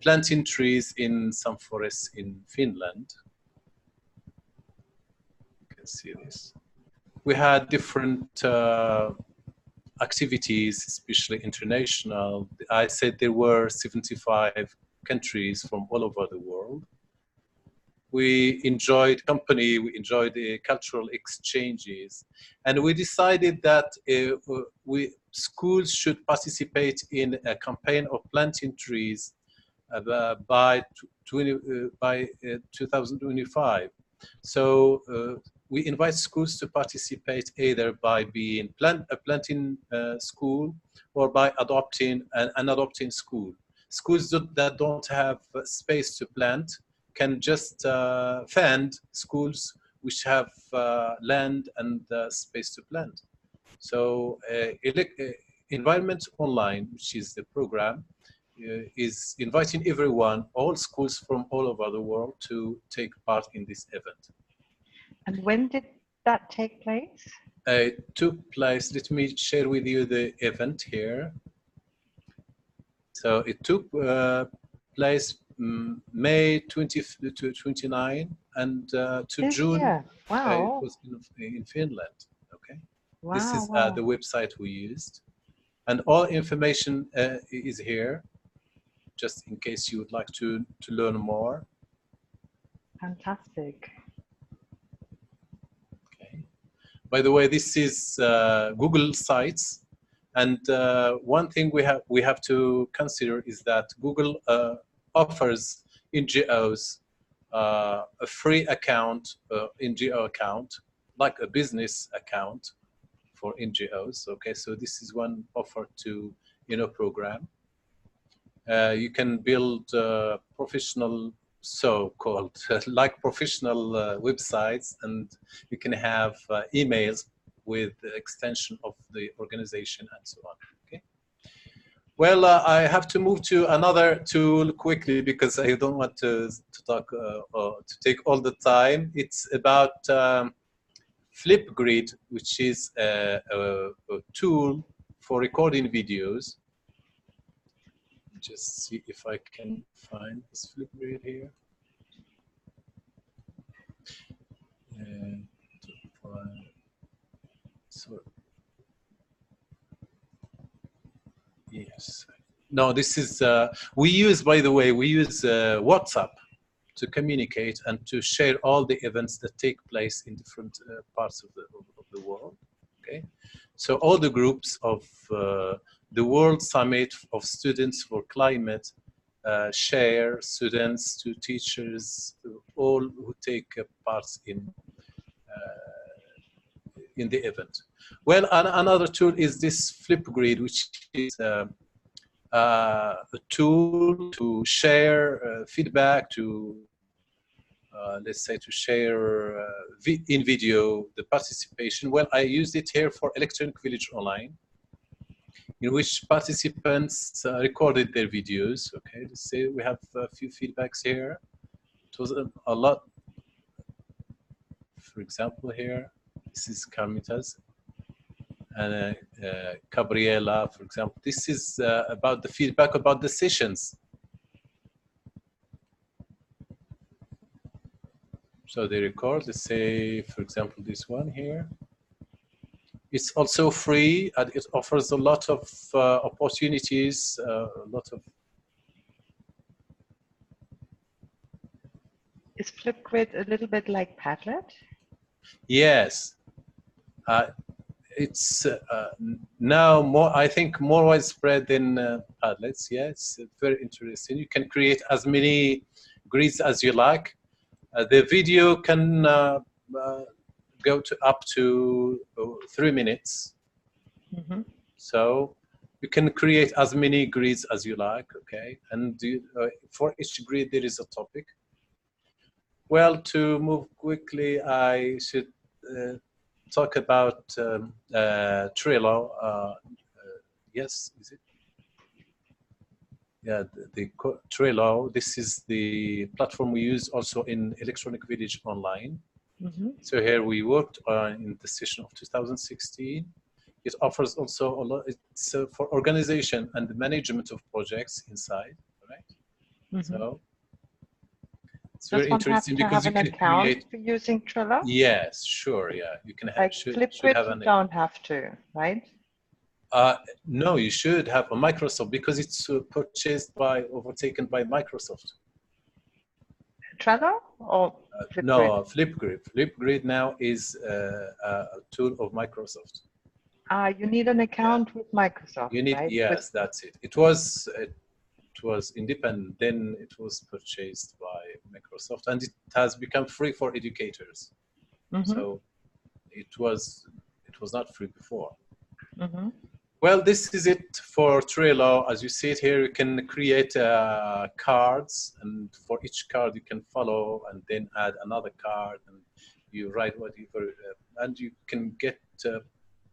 planting trees in some forests in Finland. You can see this. We had different activities, especially international. I said there were 75 countries from all over the world. We enjoyed company, we enjoyed the cultural exchanges, and we decided that schools should participate in a campaign of planting trees by 2025. So we invite schools to participate either by being a planting school or by adopting an adopting school. Schools that don't have space to plant can just fund schools which have land and space to plant. So Environment Online, which is the program, is inviting everyone, all schools from all over the world, to take part in this event. And when did that take place? It took place, let me share with you the event here. So it took place May 20 to 29 and to this June. Year. Wow. It was in Finland. Okay. Wow, this is wow. the website we used, and all information is here, just in case you would like to learn more. Fantastic. by the way, this is Google Sites, and one thing we have to consider is that Google offers NGOs a free account, NGO account, like a business account for NGOs. Okay, so this is one offer to program. You can build professional, so-called like professional websites, and you can have emails with the extension of the organization and so on. Okay. Well, I have to move to another tool quickly because I don't want to talk or to take all the time. It's about Flipgrid, which is a tool for recording videos. Just see if I can find this Flipgrid here. So, yes. No, this is, we use, by the way, we use WhatsApp to communicate and to share all the events that take place in different parts of the world. Okay. So all the groups of the World Summit of Students for Climate share students to teachers, to all who take part in the event. Well, another tool is this Flipgrid, which is a tool to share feedback, to let's say to share in video the participation. Well, I used it here for Electronic Village Online, in which participants recorded their videos. Okay, let's say we have a few feedbacks here. It was a lot. For example, here, this is Carmitas and Gabriela, for example. This is about the feedback about the sessions. So they record, let's say, for example, this one here. It's also free, and it offers a lot of opportunities, a lot of... Is Flipgrid a little bit like Padlet? Yes. It's now more, I think, more widespread than Padlets. Yeah, it's very interesting. You can create as many grids as you like. The video can go to up to 3 minutes. Mm-hmm. So you can create as many grids as you like, okay? And for each grid, there is a topic. Well, to move quickly, I should talk about Trello. Yes, is it? Yeah, the Trello. This is the platform we use also in Electronic Village Online. Mm-hmm. So here we worked on in the session of 2016. It offers also a lot. It's for organization and the management of projects inside, right? Mm-hmm. So it's Does very one interesting have to because have you an can account create. for using Trello? Yes, sure. Yeah, you can have. Like Should Flipgrid, have you an. don't have to, right? No, you should have a Microsoft because it's purchased by, overtaken by Microsoft. Trello or Flipgrid? No, Flipgrid. Flipgrid now is a tool of Microsoft. You need an account with Microsoft, You need, right? yes, that's it. It was independent, then it was purchased by Microsoft, and it has become free for educators. Mm-hmm. So it was not free before. Mm-hmm. Well, this is it for Trello. As you see it here, you can create cards, and for each card you can follow and then add another card, and you write whatever, and you can get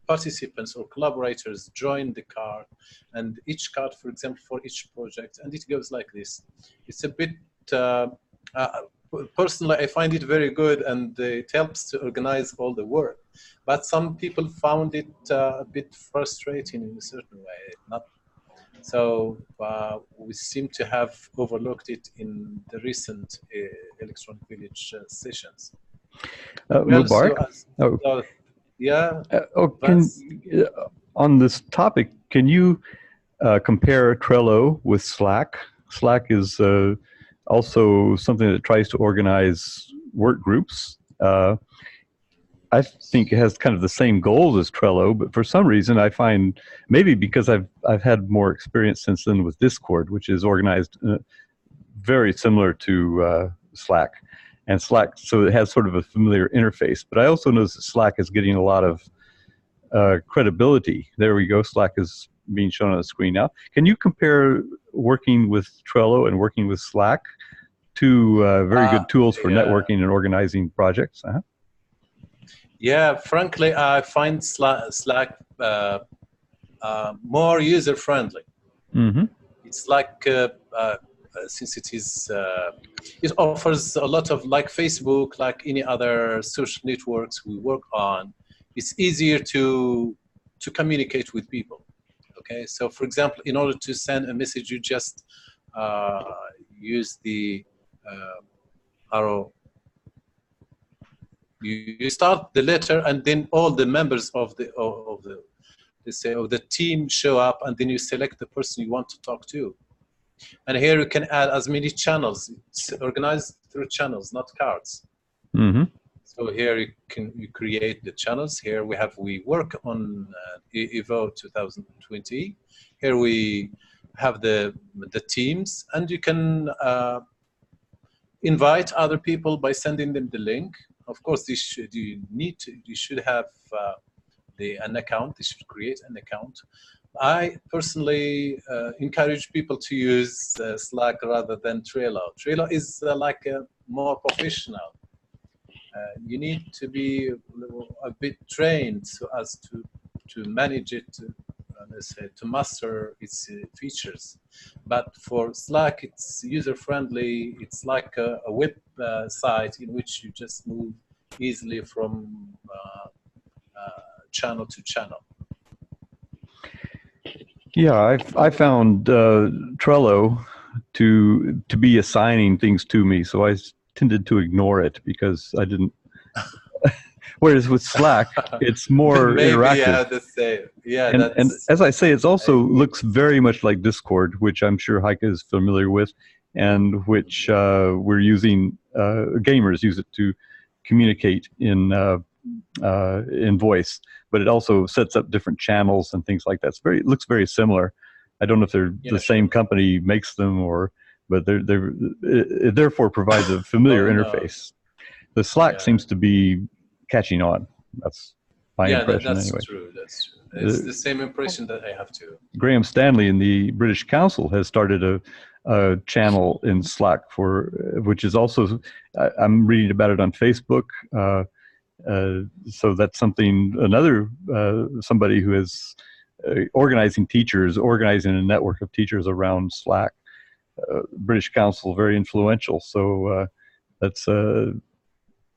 participants or collaborators join the card, and each card, for example, for each project, and it goes like this. It's a bit, personally, I find it very good, and it helps to organize all the work. But some people found it a bit frustrating in a certain way. Not so. We seem to have overlooked it in the recent Electronic Village sessions. Mbarek? Yeah. On this topic, can you compare Trello with Slack? Slack is also something that tries to organize work groups. I think it has kind of the same goals as Trello, but for some reason I find, maybe because I've had more experience since then with Discord, which is organized very similar to Slack, and Slack, so it has sort of a familiar interface. But I also notice that Slack is getting a lot of credibility. There we go. Slack is being shown on the screen now. Can you compare working with Trello and working with Slack? Two very good tools for networking and organizing projects. Yeah, frankly, I find Slack more user-friendly. Mm-hmm. It's like, since it offers a lot of, like Facebook, like any other social networks we work on, it's easier to communicate with people. Okay, so for example, in order to send a message, you just use the arrow. You start the letter, and then all the members of the team show up, and then you select the person you want to talk to. And here you can add as many channels. It's organized through channels, not cards. Mm-hmm. So here you create the channels. Here we work on Evo 2020. Here we have the teams, and you can invite other people by sending them the link. Of course, you should have an account. They should create an account. I personally encourage people to use Slack rather than Trello. Trello is like more professional. You need to be a bit trained so as to manage it, let's say, to master its features. But for Slack, it's user-friendly. It's like a web site in which you just move easily from channel to channel. Yeah, I found Trello to be assigning things to me, so I tended to ignore it because I didn't. Whereas with Slack, it's more interactive. Yeah, the same. Yeah, and as I say, it also looks very much like Discord, which I'm sure Heike is familiar with, and which we're using. Gamers use it to communicate in voice, but it also sets up different channels and things like that. It looks very similar. I don't know if they're the same company makes them, but it therefore provides a familiar interface. The Slack seems to be catching on. That's my impression anyway. That's true. It's the same impression that I have too. Graham Stanley in the British Council has started a channel in Slack which is also, I'm reading about it on Facebook. So that's somebody who is organizing teachers, organizing a network of teachers around Slack. British Council, very influential. So that's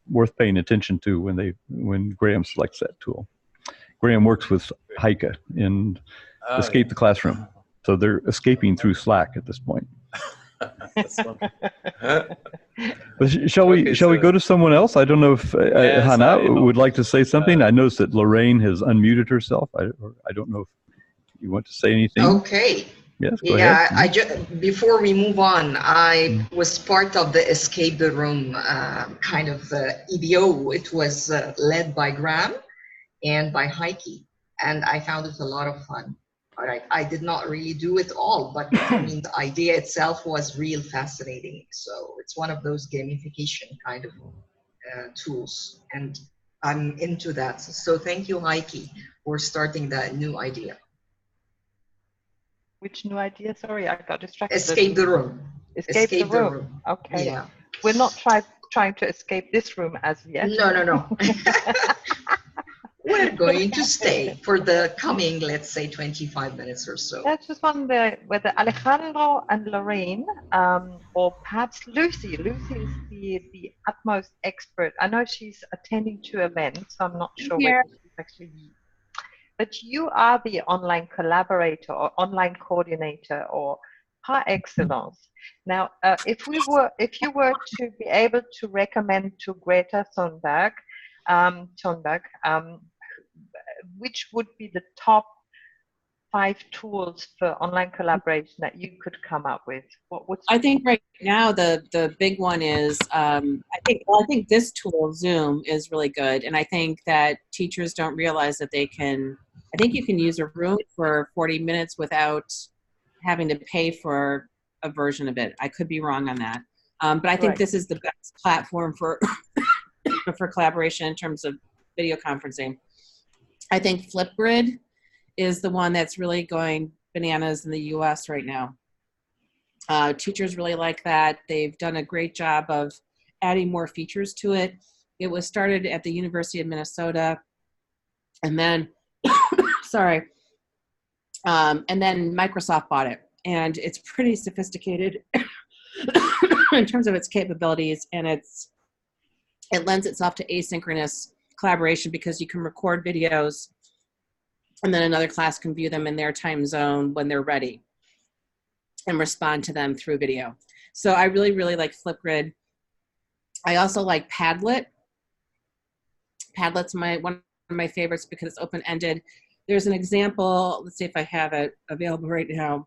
worth paying attention to when Graham selects that tool. Graham works with Heike in Escape the Classroom. So they're escaping through Slack at this point. Shall we go to someone else? I don't know if Hanaa would like to say something. I noticed that Lorraine has unmuted herself. I don't know if you want to say anything. Okay. Yes, go ahead. Before we move on, I was part of the Escape the Room kind of EBO. It was led by Graham and by Heike, and I found it a lot of fun. All right, I did not really do it all, but I mean, the idea itself was real fascinating. So it's one of those gamification kind of tools, and I'm into that. So thank you, Heike, for starting that new idea. Which new idea? Sorry, I got distracted. Escape the room. Escape the room. Okay. Yeah. We're not trying to escape this room as yet. No. We're going to stay for the coming, let's say, 25 minutes or so. I just wonder whether Alejandro and Lorraine, or perhaps Lucy. Lucy is the utmost expert. I know she's attending to events, so I'm not sure whether she's actually. But you are the online collaborator or online coordinator or par excellence. Now, if you were to be able to recommend to Greta Thunberg, which would be the top 5 tools for online collaboration that you could come up with? What would I think right now the big one is I think this tool, Zoom, is really good, and I think that teachers don't realize that they can. I think you can use a room for 40 minutes without having to pay for a version of it. I could be wrong on that, but I think Right. this is the best platform for for collaboration in terms of video conferencing. I think Flipgrid is the one that's really going bananas in the US right now. Teachers really like that. They've done a great job of adding more features to it. It was started at the University of Minnesota, and then, sorry, and then Microsoft bought it. And it's pretty sophisticated in terms of its capabilities, and it lends itself to asynchronous collaboration because you can record videos and then another class can view them in their time zone when they're ready and respond to them through video. So I really, really like Flipgrid. I also like Padlet. Padlet's one of my favorites because it's open-ended. There's an example, let's see if I have it available right now.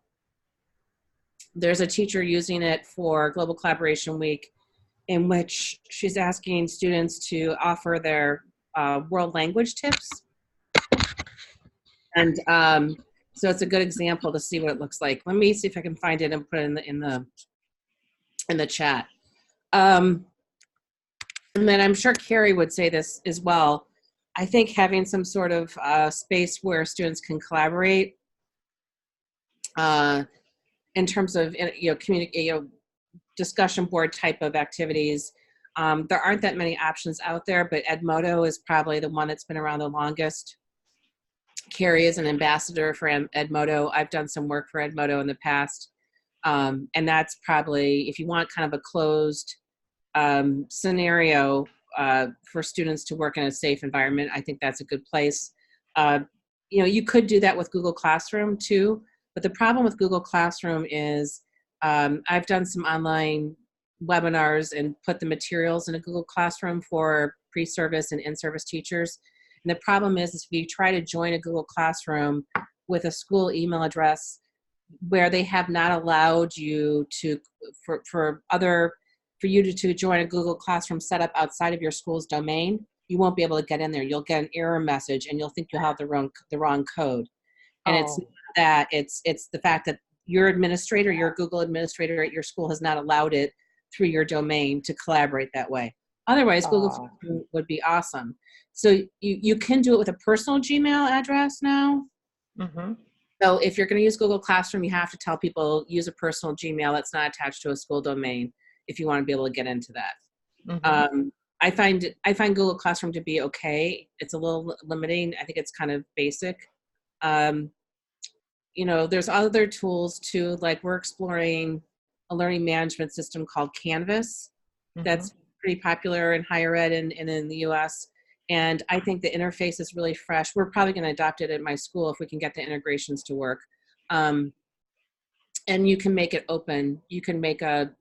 There's a teacher using it for Global Collaboration Week in which she's asking students to offer their world language tips. And so it's a good example to see what it looks like. Let me see if I can find it and put it in the chat. And then I'm sure Carrie would say this as well. I think having some sort of space where students can collaborate in terms of discussion board type of activities. There aren't that many options out there, but Edmodo is probably the one that's been around the longest. Carrie is an ambassador for Edmodo. I've done some work for Edmodo in the past. And that's probably, if you want kind of a closed scenario for students to work in a safe environment, I think that's a good place. You could do that with Google Classroom too, but the problem with Google Classroom is I've done some online webinars and put the materials in a Google Classroom for pre-service and in-service teachers. And the problem is if you try to join a Google Classroom with a school email address where they have not allowed you to, for you to join a Google Classroom set up outside of your school's domain, you won't be able to get in there. You'll get an error message and you'll think you'll have the wrong code. And it's not that, it's the fact that your administrator, your Google administrator at your school has not allowed it through your domain to collaborate that way. Otherwise, Google Classroom would be awesome. So you can do it with a personal Gmail address now. Mm-hmm. So if you're going to use Google Classroom, you have to tell people use a personal Gmail that's not attached to a school domain if you want to be able to get into that. Mm-hmm. I find Google Classroom to be okay. It's a little limiting. I think it's kind of basic. There's other tools too, like we're exploring a learning management system called Canvas. Mm-hmm. That's pretty popular in higher ed and in the US. And I think the interface is really fresh. We're probably going to adopt it at my school if we can get the integrations to work. And you can make it open. You can make a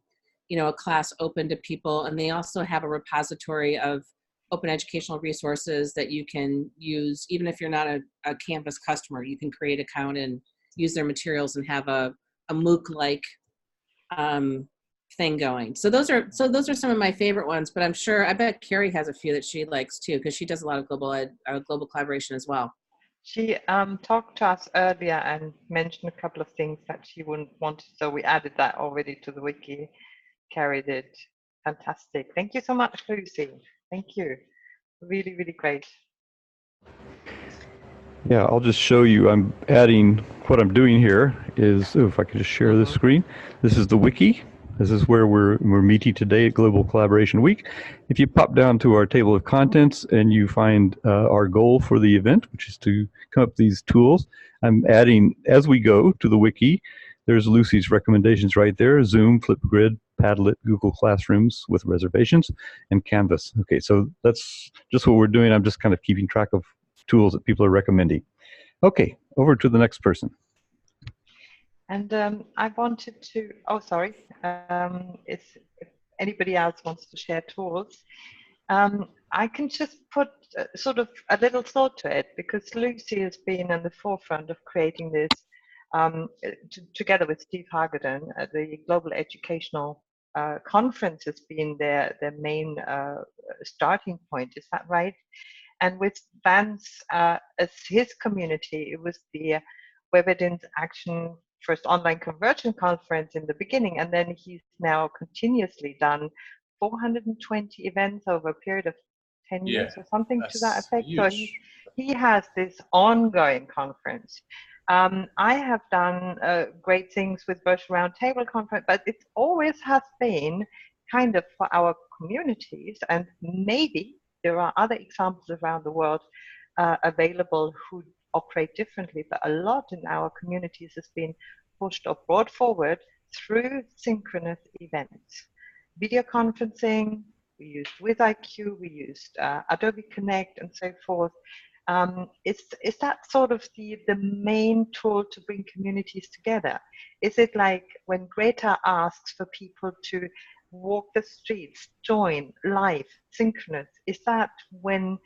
class open to people. And they also have a repository of open educational resources that you can use. Even if you're not a Canvas customer, you can create an account and use their materials and have a MOOC-like thing going. So those are some of my favorite ones, but I bet Carrie has a few that she likes too, because she does a lot of global collaboration as well. She talked to us earlier and mentioned a couple of things that she wouldn't want, so we added that already to the wiki. Carrie did. Fantastic. Thank you so much, Lucy. Thank you. Really, really great. Yeah, I'll just show you. I'm adding, what I'm doing here is, if I could just share this screen. This is the wiki. This is where we're meeting today at Global Collaboration Week. If you pop down to our table of contents and you find our goal for the event, which is to come up with these tools, I'm adding, as we go to the wiki, there's Lucy's recommendations right there: Zoom, Flipgrid, Padlet, Google Classrooms with reservations, and Canvas. Okay, so that's just what we're doing. I'm just kind of keeping track of tools that people are recommending. Okay, over to the next person. And I wanted to, if anybody else wants to share tools, I can just put sort of a little thought to it, because Lucy has been in the forefront of creating this together with Steve Hagedorn. The Global Educational Conference has been their main starting point. Is that right? And with Vance as his community, it was the Web Action First Online Conversion Conference in the beginning, and then he's now continuously done 420 events over a period of 10 years or something to that effect. Huge. So he has this ongoing conference. I have done great things with Virtual Roundtable Conference, but it always has been kind of for our communities, and maybe there are other examples around the world available who operate differently, but a lot in our communities has been pushed or brought forward through synchronous events. Video conferencing, we used WithIQ, we used Adobe Connect and so forth. Is that sort of the main tool to bring communities together? Is it like when Greta asks for people to walk the streets, join, live, synchronous? Is that when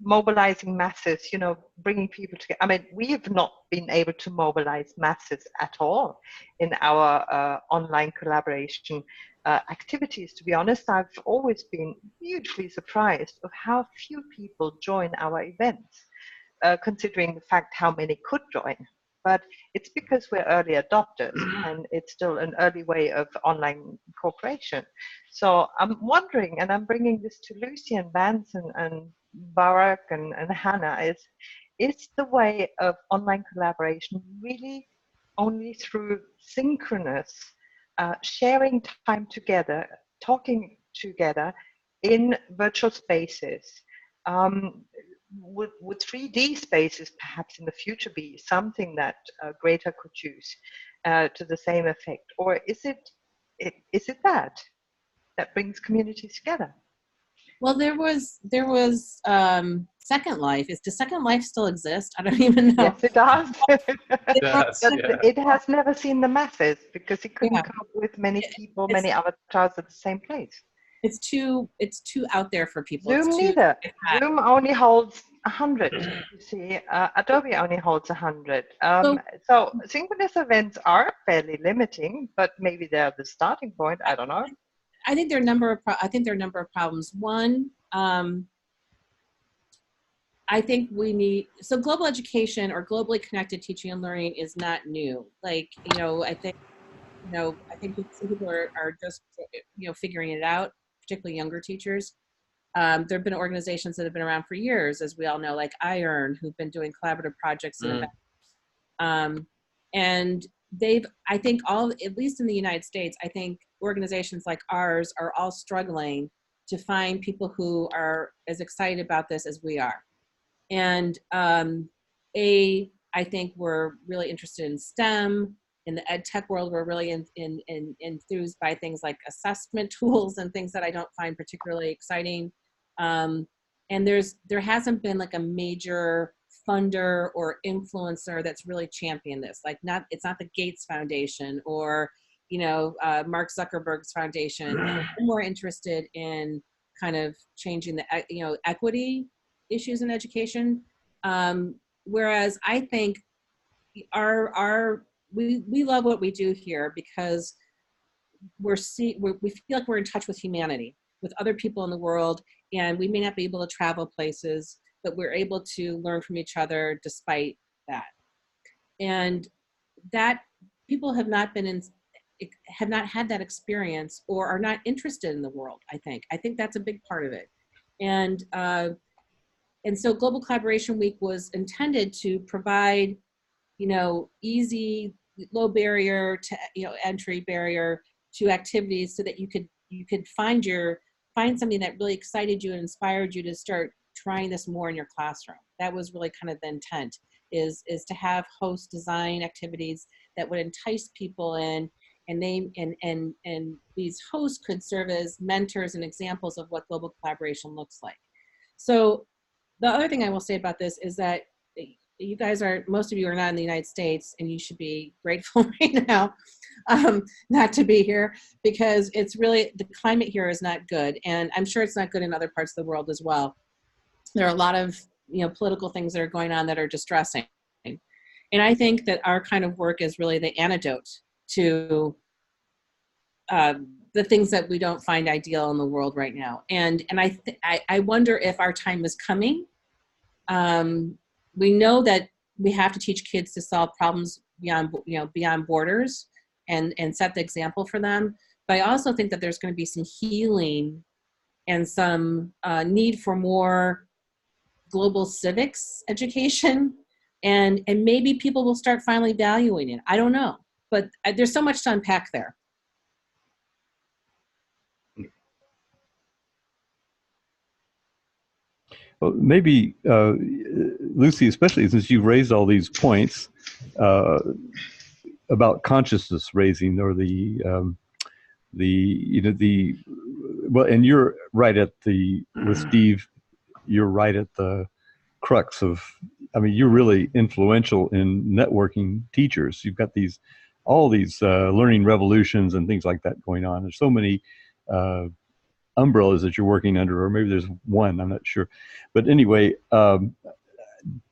mobilizing masses, you know, bringing people together? I mean, we have not been able to mobilize masses at all in our online collaboration activities. To be honest, I've always been hugely surprised of how few people join our events, considering the fact how many could join. But it's because we're early adopters and it's still an early way of online cooperation. So I'm wondering, and I'm bringing this to Lucy and Vance and Mbarek and Hanaa, is the way of online collaboration really only through synchronous sharing time together, talking together in virtual spaces? Would 3D spaces perhaps in the future be something that Greta could use to the same effect? Or is it that brings communities together? Well, there was Second Life. Does Second Life still exist? I don't even know. Yes, it does. Yes, yeah. It has never seen the masses because it couldn't Yeah. cope with many people, many avatars at the same place. It's too out there for people. Zoom neither. Zoom only holds 100. You see, Adobe only holds 100. So synchronous events are fairly limiting, but maybe they're the starting point. I don't know. I think there are a number of problems. One, I think we need, so global education or globally connected teaching and learning is not new. Like, I think some people are just, figuring it out, particularly younger teachers. There have been organizations that have been around for years, as we all know, like iEarn, who've been doing collaborative projects and events. And I think at least in the United States, I think organizations like ours are all struggling to find people who are as excited about this as we are. And I think we're really interested in STEM. In the ed tech world, we're really enthused by things like assessment tools and things that I don't find particularly exciting. And there hasn't been like a major funder or influencer that's really championed this. Like it's not the Gates Foundation or Mark Zuckerberg's foundation. I'm more interested in kind of changing the equity issues in education. Whereas I think we love what we do here because we feel like we're in touch with humanity, with other people in the world, and we may not be able to travel places, but we're able to learn from each other despite that. And that people have not had that experience or are not interested in the world. I think that's a big part of it. And so Global Collaboration Week was intended to provide, easy, low barrier to, entry barrier to activities so that you could find something that really excited you and inspired you to start trying this more in your classroom. That was really kind of the intent, is to have host design activities that would entice people in, and these hosts could serve as mentors and examples of what global collaboration looks like. So the other thing I will say about this is that most of you are not in the United States, and you should be grateful right now. not to be here, because it's really, the climate here is not good. And I'm sure it's not good in other parts of the world as well. There are a lot of, political things that are going on that are distressing. And I think that our kind of work is really the antidote to the things that we don't find ideal in the world right now. And I wonder if our time is coming. We know that we have to teach kids to solve problems beyond borders and set the example for them. But I also think that there's going to be some healing and some need for more global civics education, and maybe people will start finally valuing it. I don't know, but there's so much to unpack there. Well, maybe Lucy, especially since you've raised all these points about consciousness raising, or well, and you're right at with Steve, you're right at the crux of, you're really influential in networking teachers. You've got all these learning revolutions and things like that going on. There's so many umbrellas that you're working under, or maybe there's one, I'm not sure. But anyway, do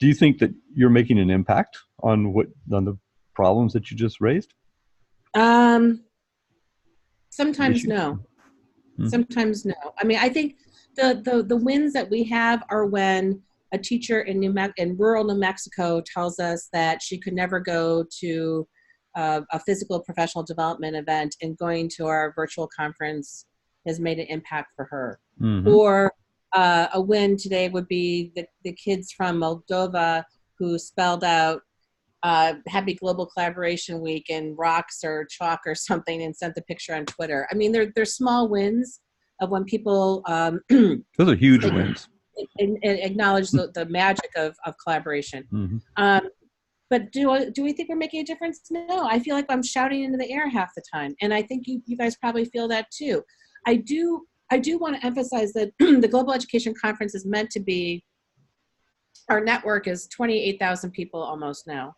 you think that you're making an impact on the problems that you just raised? Sometimes no. Sometimes no. I think the wins that we have are when a teacher in rural New Mexico tells us that she could never go to a physical professional development event, and going to our virtual conference has made an impact for her. Or a win today would be the kids from Moldova who spelled out Happy Global Collaboration Week in rocks or chalk or something and sent the picture on Twitter. They're small wins of when people those are huge wins. And acknowledge the magic of collaboration. But do we think we're making a difference? No, I feel like I'm shouting into the air half the time, and I think you guys probably feel that too. I do want to emphasize that the Global Education Conference is meant to be, our network is 28,000 people almost now.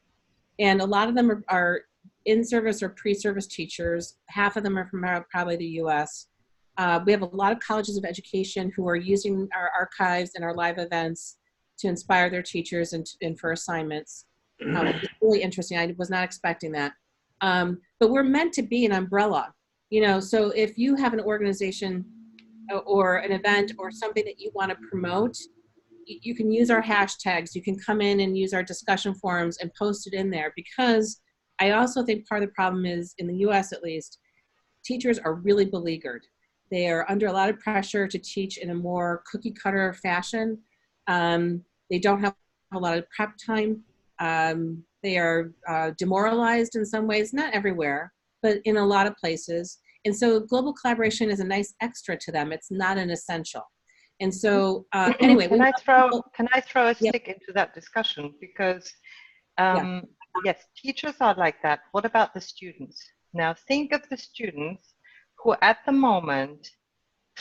And a lot of them are in-service or pre-service teachers. Half of them are from probably the US. We have a lot of colleges of education who are using our archives and our live events to inspire their teachers and for assignments. It's really interesting. I was not expecting that. But we're meant to be an umbrella. So if you have an organization or an event or something that you want to promote, you can use our hashtags. You can come in and use our discussion forums and post it in there, because I also think part of the problem is, in the US at least, teachers are really beleaguered. They are under a lot of pressure to teach in a more cookie cutter fashion. They don't have a lot of prep time. They are demoralized in some ways, not everywhere, but in a lot of places. And so global collaboration is a nice extra to them. It's not an essential. And so anyway, can I throw a stick into that discussion? Because yes, teachers are like that. What about the students? Now think of the students who at the moment,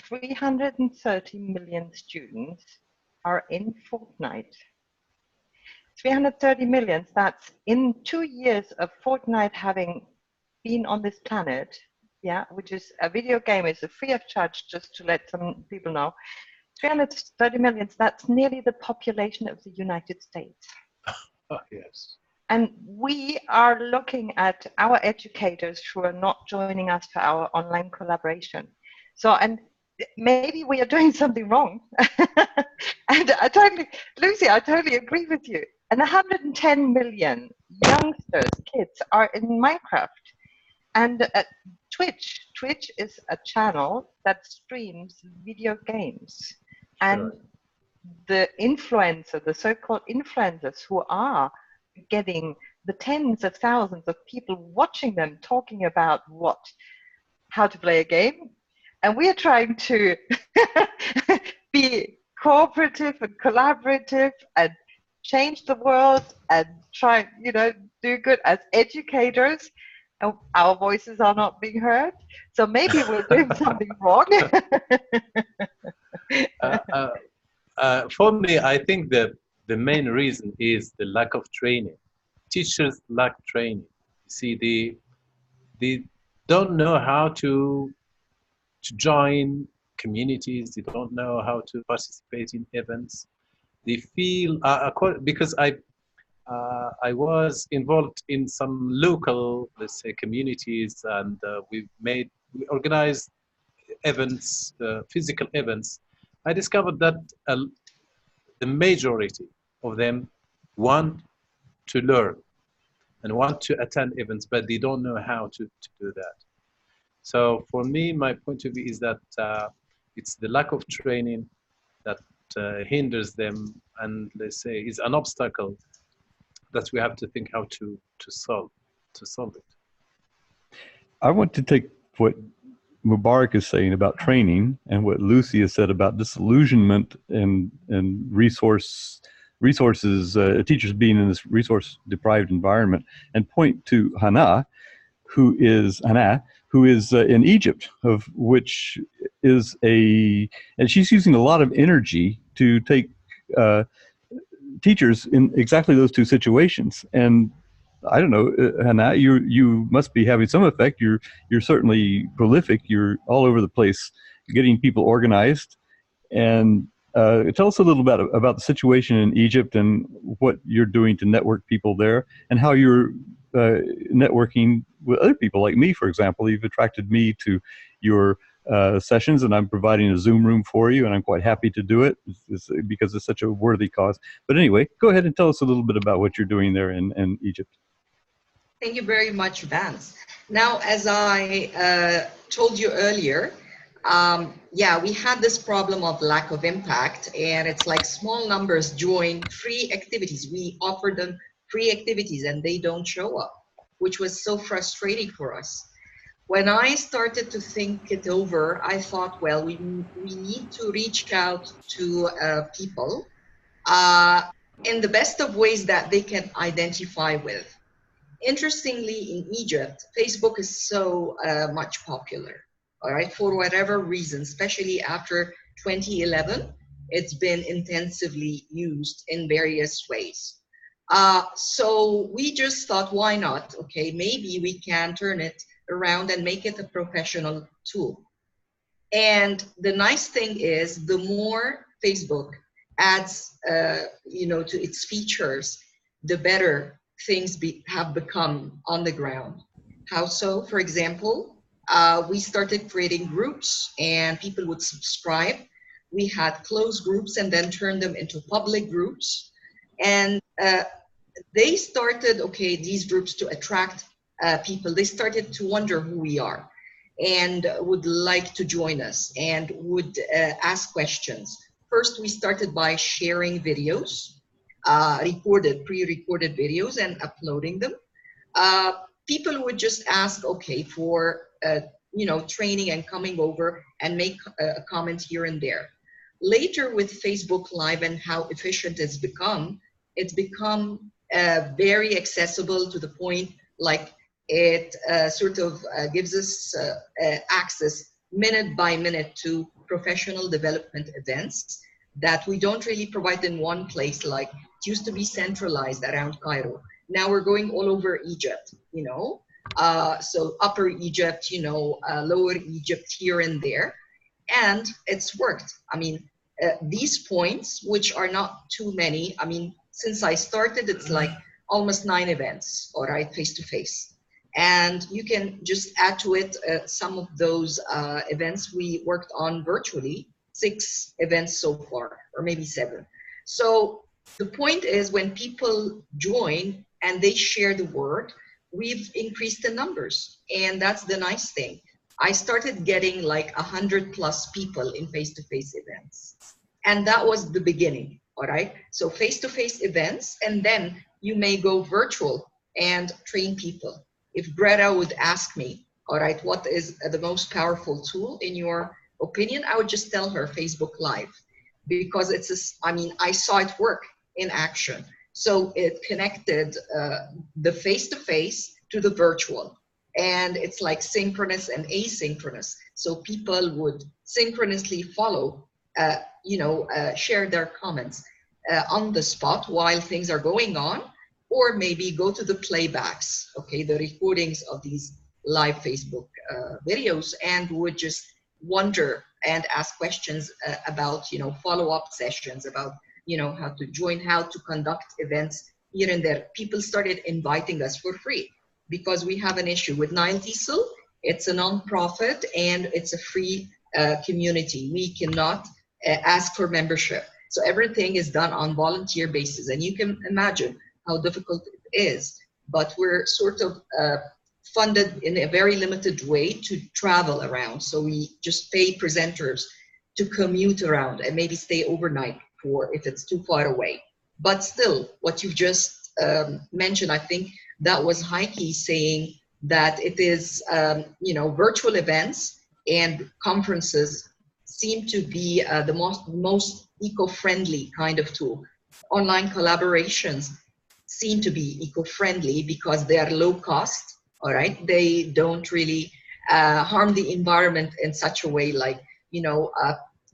330 million students are in Fortnite. 330 million, that's in 2 years of Fortnite having been on this planet, which is a video game, is free of charge, just to let some people know. 330 million, that's nearly the population of the United States. Oh, yes. And we are looking at our educators who are not joining us for our online collaboration. So, and maybe we are doing something wrong. And Lucy, I totally agree with you. And 110 million youngsters, kids, are in Minecraft. And Twitch is a channel that streams video games. And the so-called influencers who are getting the tens of thousands of people watching them talking about how to play a game. And we are trying to be cooperative and collaborative and change the world and try, do good as educators. And our voices are not being heard. So maybe we're doing something wrong. For me, I think the main reason is the lack of training. Teachers lack training. See, they don't know how to join communities. They don't know how to participate in events. They feel because I was involved in some local, let's say, communities, and we organized events, physical events. I discovered that the majority of them want to learn and want to attend events, but they don't know how to do that. So for me, my point of view is that it's the lack of training that hinders them, and let's say is an obstacle that we have to think how to solve it. I want to take what Mbarek is saying about training and what Lucy has said about disillusionment and resources, teachers being in this resource-deprived environment, and point to Hanaa, who is in Egypt, of which is and she's using a lot of energy to take teachers in exactly those two situations. And I don't know, Hanaa, you must be having some effect. You're certainly prolific. You're all over the place, getting people organized. And tell us a little bit about the situation in Egypt and what you're doing to network people there, and how you're networking with other people like me, for example. You've attracted me to your sessions, and I'm providing a Zoom room for you, and I'm quite happy to do it because it's such a worthy cause. But anyway, go ahead and tell us a little bit about what you're doing there in Egypt. Thank you very much, Vance. Now, as I told you earlier, yeah, we had this problem of lack of impact, and it's like small numbers join free activities. We offer them free activities and they don't show up, which was so frustrating for us. When I started to think it over, I thought, well, we need to reach out to people in the best of ways that they can identify with. Interestingly, in Egypt, Facebook is so much popular, all right, for whatever reason, especially after 2011, it's been intensively used in various ways. So we just thought, why not? Okay, maybe we can turn it around and make it a professional tool. And the nice thing is, the more Facebook adds, to its features, the better things have become on the ground. How so? For example, we started creating groups and people would subscribe. We had closed groups and then turned them into public groups. And they started, these groups to attract people. They started to wonder who we are and would like to join us and would ask questions. First, we started by sharing videos, pre-recorded videos and uploading them. People would just ask, for training and coming over and make a comment here and there. Later, with Facebook Live and how efficient it's become very accessible, to the point like it gives us access minute by minute to professional development events that we don't really provide in one place. Like, it used to be centralized around Cairo. Now we're going all over Egypt, so Upper Egypt, Lower Egypt, here and there. And it's worked. I mean, these points, which are not too many, I mean, since I started, it's like almost 9 events, all right, face-to-face. And you can just add to it some of those events we worked on virtually, 6 events so far, or maybe 7. So the point is, when people join and they share the word, we've increased the numbers. And that's the nice thing. I started getting like 100+ people in face-to-face events. And that was the beginning, all right? So face-to-face events, and then you may go virtual and train people. If Greta would ask me, all right, what is the most powerful tool in your opinion, I would just tell her Facebook Live, because I saw it work in action. So it connected the face-to-face to the virtual. And it's like synchronous and asynchronous. So people would synchronously follow, share their comments on the spot while things are going on, or maybe go to the playbacks, the recordings of these live Facebook videos and would just wonder and ask questions about, you know, follow-up sessions, about, you know, how to join, how to conduct events here and there. People started inviting us for free because we have an issue with TESOL. It's a non-profit and it's a free community. We cannot ask for membership. So everything is done on volunteer basis, and you can imagine how difficult it is. But we're sort of funded in a very limited way to travel around. So we just pay presenters to commute around and maybe stay overnight for if it's too far away. But still, what you've just mentioned, I think that was Heike saying that it is, you know, virtual events and conferences seem to be the most eco-friendly kind of tool. Online collaborations seem to be eco-friendly because they are low cost, all right? They don't really harm the environment in such a way like, you know,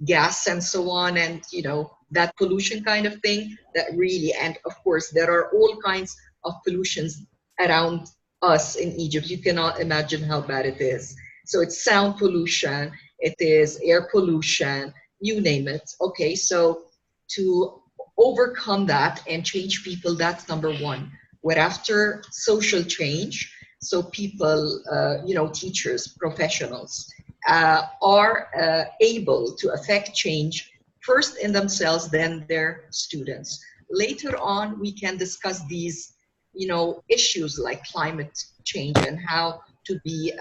gas and so on, and, you know, that pollution kind of thing that really, and of course, there are all kinds of pollutions around us in Egypt. You cannot imagine how bad it is. So it's sound pollution, it is air pollution, you name it. Okay, so to overcome that and change people, that's number one. We're after social change. So people, you know, teachers, professionals are able to affect change first in themselves, then their students. Later on, we can discuss these, you know, issues like climate change and how to be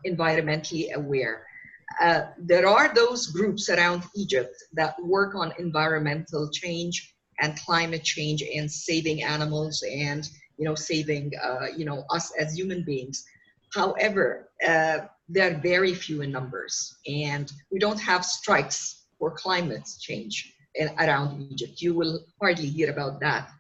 environmentally aware. There are those groups around Egypt that work on environmental change and climate change and saving animals and, you know, saving, you know, us as human beings. However, they're very few in numbers, and we don't have strikes for climate change around Egypt. You will hardly hear about that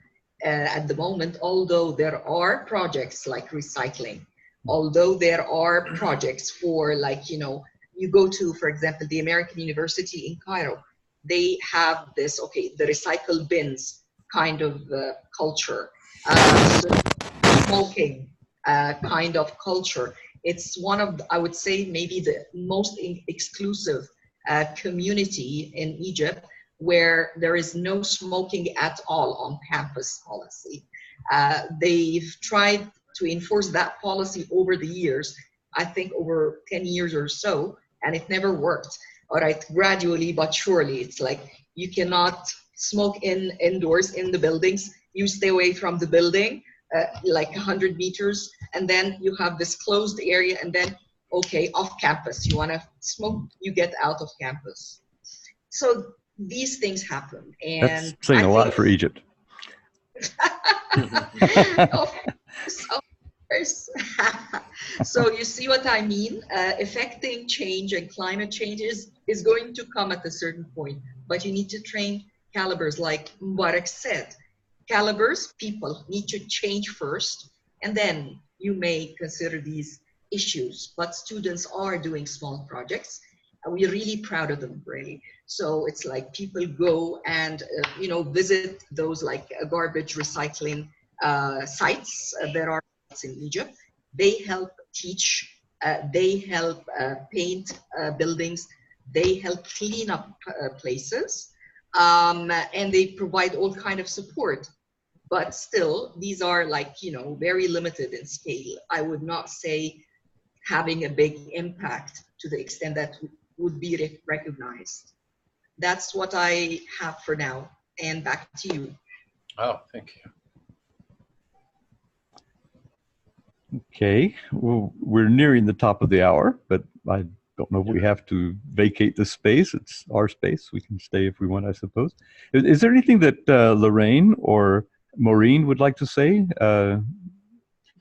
at the moment, although there are projects like recycling, although there are projects for, like, you know, you go to, for example, the American University in Cairo, they have this, okay, the recycle bins kind of culture, so smoking kind of culture. It's one of, I would say, maybe the most exclusive community in Egypt where there is no smoking at all on campus policy. They've tried to enforce that policy over the years, I think over 10 years or so, and it never worked. All right, gradually but surely, it's like you cannot smoke indoors in the buildings. You stay away from the building, like 100 meters, and then you have this closed area, and then, okay, off campus, you want to smoke, you get out of campus. So these things happen, and that's saying a lot for Egypt. Of course. So you see what I mean? Affecting change and climate change is going to come at a certain point, but you need to train calibers, like Mbarek said. Calibers, people need to change first, and then you may consider these issues. But students are doing small projects. We're really proud of them, really. So it's like people go and you know, visit those like garbage recycling sites. There are sites in Egypt. They help teach. They help paint buildings. They help clean up places, and they provide all kind of support. But still, these are like, you know, very limited in scale. I would not say having a big impact to the extent that would be recognized. That's what I have for now, and back to you. Oh, thank you. Okay, well, we're nearing the top of the hour, but I don't know if we have to vacate this space. It's our space. We can stay if we want, I suppose. Is there anything that Lorraine or Maureen would like to say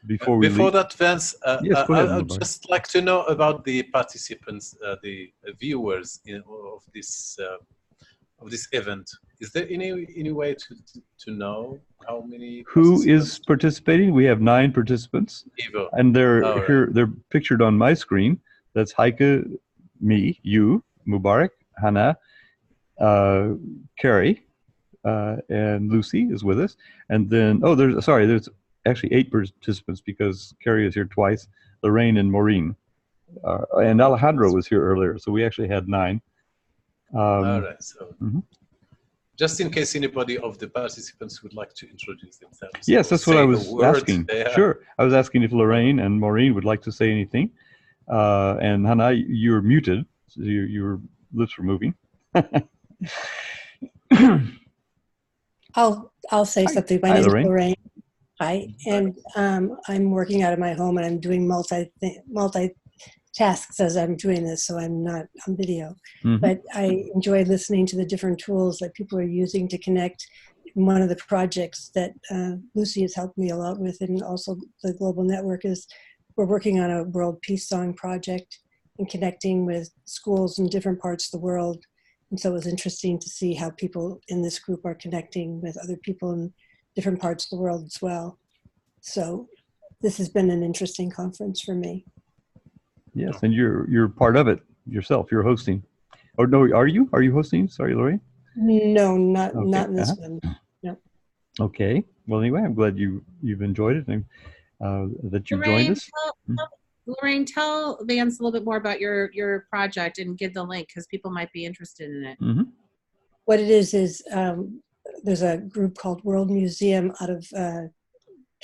before we Before leave? that, Vance, Yes, go ahead, I'd Mbarek. just like to know about the participants, the viewers of this event. Is there any way to know how many? Who is participating? We have 9 participants, Evo. and they're Right. here. They're pictured on my screen. That's Heike, me, you, Mbarek, Hanaa, Carrie, and Lucy is with us. And then, oh, there's actually 8 participants because Carrie is here twice. Lorraine and Maureen. And Alejandro was here earlier, so we actually had 9. All right. So, just in case anybody of the participants would like to introduce themselves. Yes, that's what I was asking. Yeah. Sure. I was asking if Lorraine and Maureen would like to say anything. And Hanaa, you're muted. So your lips were moving. I'll say something. My Hi, name is Lorraine. Lorraine. Hi, and I'm working out of my home, and I'm doing multitasks as I'm doing this, so I'm not on video. But I enjoy listening to the different tools that people are using to connect. One of the projects that Lucy has helped me a lot with, and also the Global Network, is we're working on a World Peace Song project and connecting with schools in different parts of the world. And so it was interesting to see how people in this group are connecting with other people in different parts of the world as well. So this has been an interesting conference for me. Yes, and you're part of it yourself. You're hosting. Or no, are you? Are you hosting? Sorry, Lorraine. No, not in this one. No. Okay. Well, anyway, I'm glad you've enjoyed it and that you joined us. Lorraine, tell Vance a little bit more about your project and give the link because people might be interested in it. What it is there's a group called World Museum out of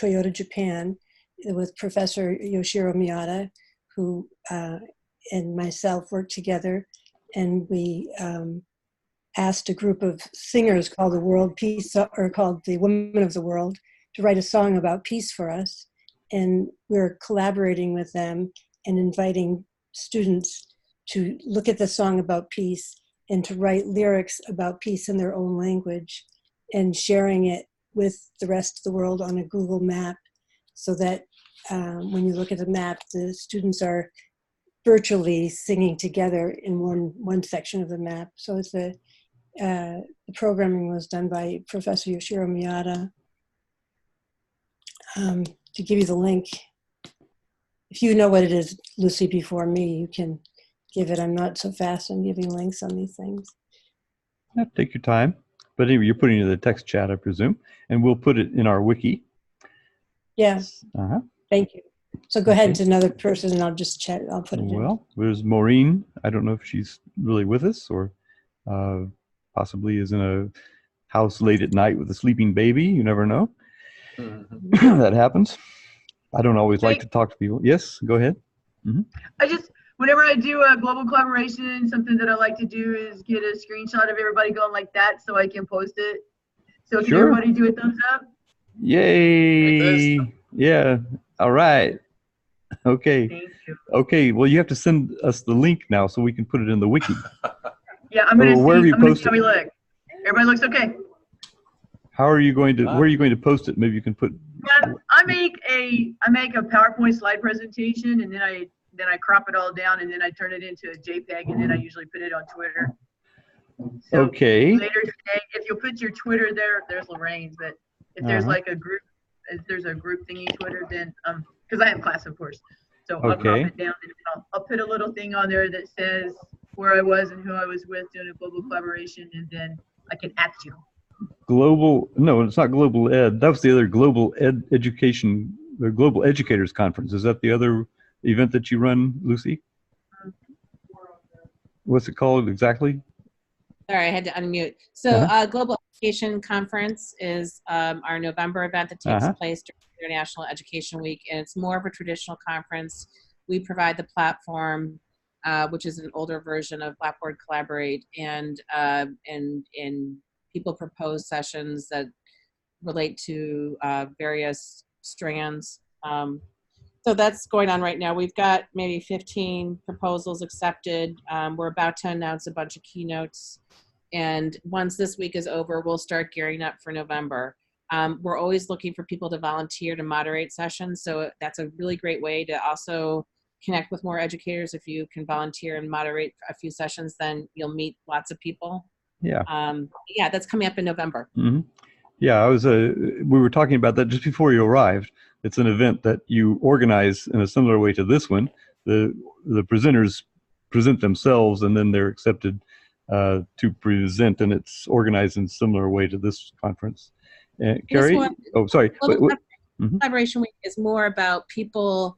Toyota, Japan, with Professor Yoshiro Miyata, who and myself worked together, and we asked a group of singers called the World Peace, or called the Women of the World, to write a song about peace for us. And we're collaborating with them and inviting students to look at the song about peace and to write lyrics about peace in their own language and sharing it with the rest of the world on a Google map, so that when you look at the map, the students are virtually singing together in one section of the map. So it's the programming was done by Professor Yoshiro Miyata. To give you the link, if you know what it is, Lucy, before me, you can give it. I'm not so fast on giving links on these things. Yeah, take your time. But anyway, you're putting it in the text chat, I presume, and we'll put it in our wiki. Yes. Thank you. So go ahead to another person, and I'll just chat. I'll put it in. Well, there's Maureen. I don't know if she's really with us or possibly is in a house late at night with a sleeping baby. You never know. That happens. I don't always like to talk to people. Yes, go ahead. I just, whenever I do a global collaboration, something that I like to do is get a screenshot of everybody going like that so I can post it. So can everybody do a thumbs up? Yay. Yeah. All right. Okay. Thank you. Okay. Well, you have to send us the link now so we can put it in the wiki. Yeah, I'm going to see. I'm going to see how we look. Everybody looks okay. How are you going to, where are you going to post it? Maybe you can put. Yeah, I make a PowerPoint slide presentation, and then I crop it all down, and then I turn it into a JPEG, and then I usually put it on Twitter. So okay. Later today, if you'll put your Twitter there's Lorraine's, but if there's like a group, if there's a group thingy Twitter, then because I have class, of course, so I'll crop it down, and I'll put a little thing on there that says where I was and who I was with doing a global collaboration, and then I can at you. Global, no, it's not Global Ed. That was the other Global Education, the Global Educators Conference. Is that the other event that you run, Lucy? What's it called exactly? Sorry, I had to unmute. So Global Education Conference is our November event that takes place during International Education Week, and it's more of a traditional conference. We provide the platform, which is an older version of Blackboard Collaborate, and people propose sessions that relate to various strands. So that's going on right now. We've got maybe 15 proposals accepted. We're about to announce a bunch of keynotes. And once this week is over, we'll start gearing up for November. We're always looking for people to volunteer to moderate sessions. So that's a really great way to also connect with more educators. If you can volunteer and moderate a few sessions, then you'll meet lots of people. Yeah. Yeah, that's coming up in November. Yeah, we were talking about that just before you arrived. It's an event that you organize in a similar way to this one. The presenters present themselves, and then they're accepted to present, and it's organized in a similar way to this conference. Carrie? Oh, sorry. Collaboration Week is more about people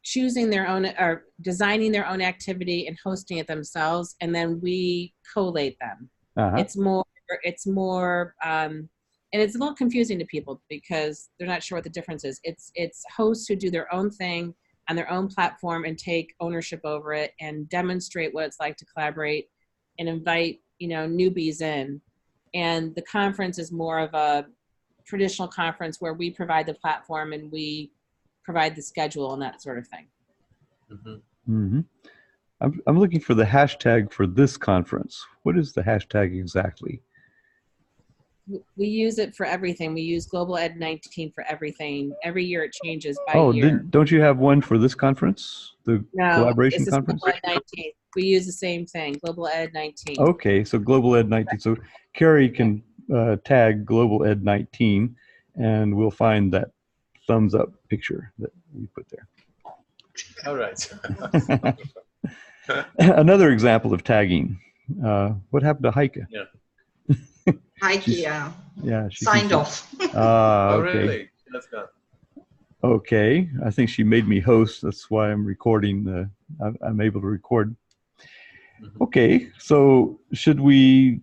choosing their own or designing their own activity and hosting it themselves, and then we collate them. It's more, and it's a little confusing to people because they're not sure what the difference is. It's hosts who do their own thing on their own platform and take ownership over it and demonstrate what it's like to collaborate and invite, you know, newbies in. And the conference is more of a traditional conference where we provide the platform and we provide the schedule and that sort of thing. I'm looking for the hashtag for this conference. What is the hashtag exactly? We use it for everything. We use Global Ed 19 for everything. Every year it changes by year. Don't you have one for this conference? The collaboration conference? Global Ed 19. We use the same thing, Global Ed 19. Okay, so Global Ed 19. So Carrie can tag Global Ed 19 and we'll find that thumbs up picture that we put there. All right. Another example of tagging. What happened to Heike? Yeah. Heike, she signed off. Okay. Oh, really? That's good. Okay, I think she made me host. That's why I'm recording. I'm able to record. Okay, so should we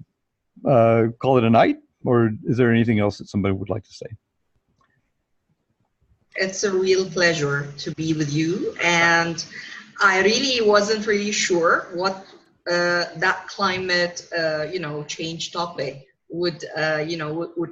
call it a night, or is there anything else that somebody would like to say? It's a real pleasure to be with you, and I really wasn't really sure what that climate, change topic would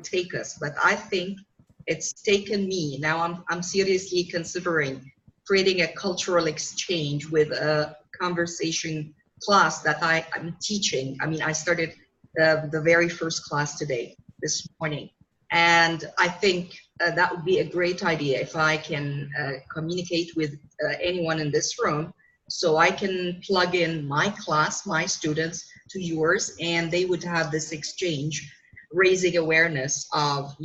take us. But I think it's taken me. Now I'm seriously considering creating a cultural exchange with a conversation class that I'm teaching. I mean, I started the very first class this morning. And I think that would be a great idea if I can communicate with anyone in this room, so I can plug in my class, my students to yours, and they would have this exchange, raising awareness of,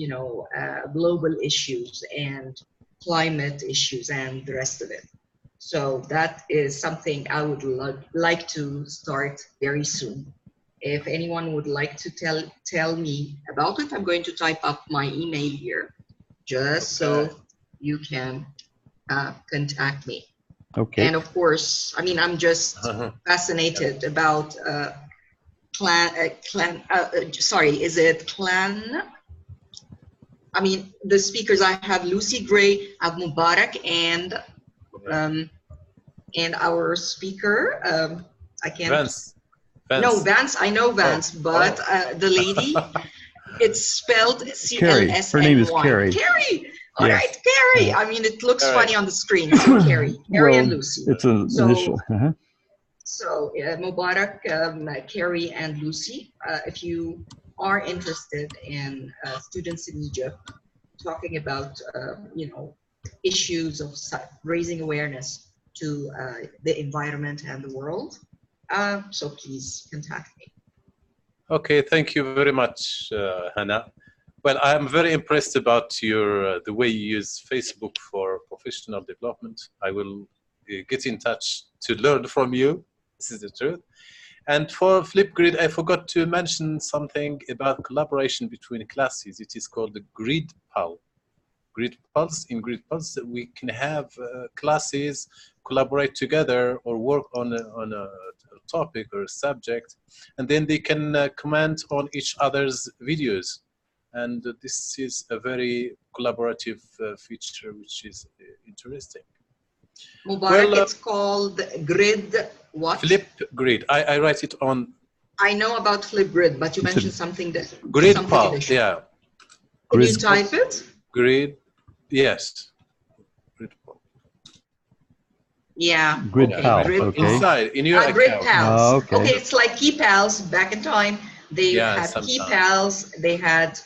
global issues and climate issues and the rest of it. So that is something I would like to start very soon. If anyone would like to tell me about it, I'm going to type up my email here, just so you can contact me. Okay. And of course, I mean, I'm just fascinated about I mean, the speakers, I have Lucy Gray, I have Mbarek, and our speaker, I can't. Vance. No, Vance, I know Vance, but the lady, it's spelled C-L-S-N-Y. Her name is Carrie. Carrie! All right, Carrie. I mean, it looks funny on the screen. So Carrie and Lucy. It's an initial. So Mbarek, Carrie, and Lucy, if you are interested in students in Egypt talking about, issues of raising awareness to the environment and the world, so please contact me. Okay, thank you very much, Hanaa. Well, I'm very impressed about the way you use Facebook for professional development. I will get in touch to learn from you. This is the truth. And for Flipgrid, I forgot to mention something about collaboration between classes. It is called the Grid Pulse. Grid Pulse. In Grid Pulse, we can have classes collaborate together or work on a topic or a subject, and then they can comment on each other's videos. And this is a very collaborative feature, which is interesting. Mbarek, it's called Grid what? Flipgrid. I write it on. I know about Flipgrid, but you mentioned something that. Grid Pulse, yeah. Can you type it? Grid, yes. Grid Pulse. Yeah. Grid Pals, okay. Inside, in your account. Grid Pals. Okay, it's like Key Pals back in time. They had Key Pals. They had,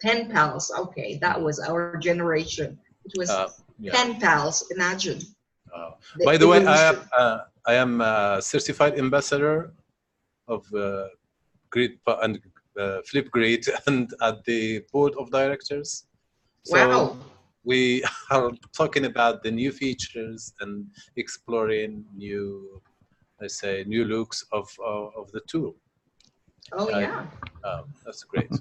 Pen Pals. Okay, that was our generation. It was Pen Pals. Imagine. By the way, I am a certified ambassador of Grid and Flipgrid and at the board of directors. So wow. We are talking about the new features and exploring new, let's say, new looks of the tool. Oh, yeah. That's great.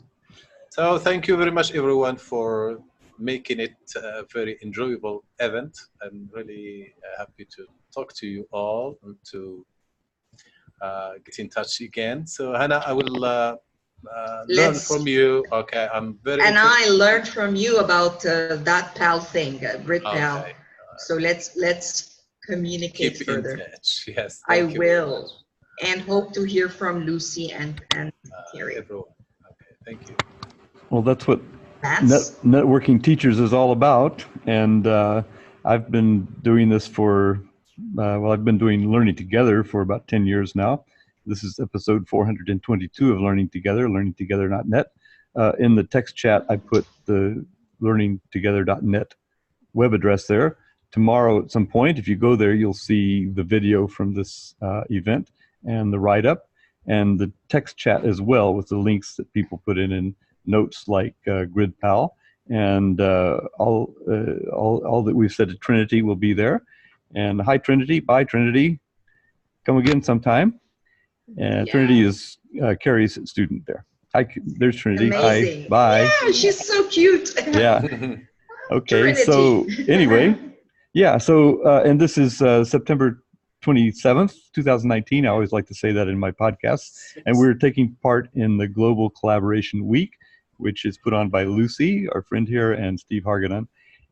So thank you very much, everyone, for making it a very enjoyable event. I'm really happy to talk to you all and to get in touch again. So Hanaa, I will learn from you. Okay, I'm very. And I learned from you about that PAL thing, Grid PAL. Okay. So let's communicate Keep further. in touch. Yes, I thank you very will, much. and hope to hear from Lucy and Terry. Everyone. Okay, thank you. Well, that's what That's networking teachers is all about. And I've been doing this for, I've been doing Learning Together for about 10 years now. This is episode 422 of Learning Together, learningtogether.net. In the text chat, I put the learningtogether.net web address there. Tomorrow at some point, if you go there, you'll see the video from this event and the write-up and the text chat as well with the links that people put in notes like GridPal. And all that we've said at Trinity will be there. And hi, Trinity. Bye, Trinity. Come again sometime. And yeah. Trinity is Carrie's student there. Hi, there's Trinity. amazing. Hi, bye. Yeah, she's so cute. Yeah. Okay, Trinity. so anyway, yeah, so, and this is September 27th, 2019. I always like to say that in my podcasts. And we're taking part in the Global Collaboration Week, which is put on by Lucy, our friend here, and Steve Harganon.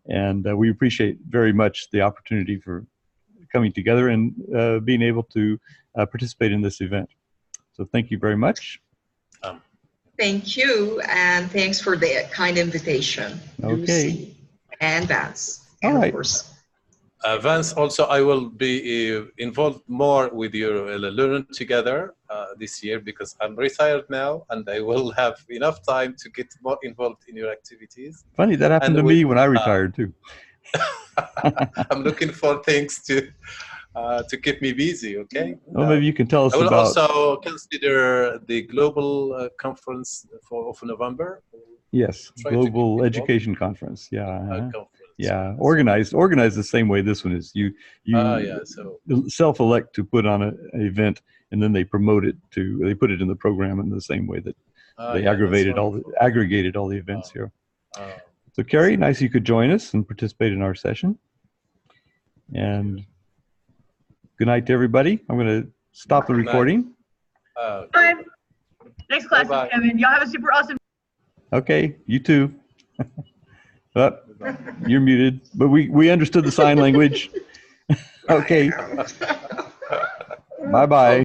And we appreciate very much the opportunity for coming together and being able to participate in this event. So thank you very much. Thank you, and thanks for the kind invitation, Okay. Lucy and Vance. All and right. Of course. Vance, also, I will be involved more with your Learn Together this year because I'm retired now and I will have enough time to get more involved in your activities. Funny, that happened to me when I retired too. I'm looking for things to keep me busy, okay? Well, maybe you can tell us I will about... also consider the global conference of November. Yes, Global Education Conference. Yeah. Conference. Yeah, organized the same way this one is. You yeah, so self-elect to put on an event, and then they promote it they put it in the program in the same way that they aggregated all the events here. So Carrie, nice you could join us and participate in our session. And good night to everybody. I'm going to stop the recording. Bye. Next class is coming. Y'all have a super awesome. Okay, you too. But you're muted, but we understood the sign language. Okay. Bye-bye.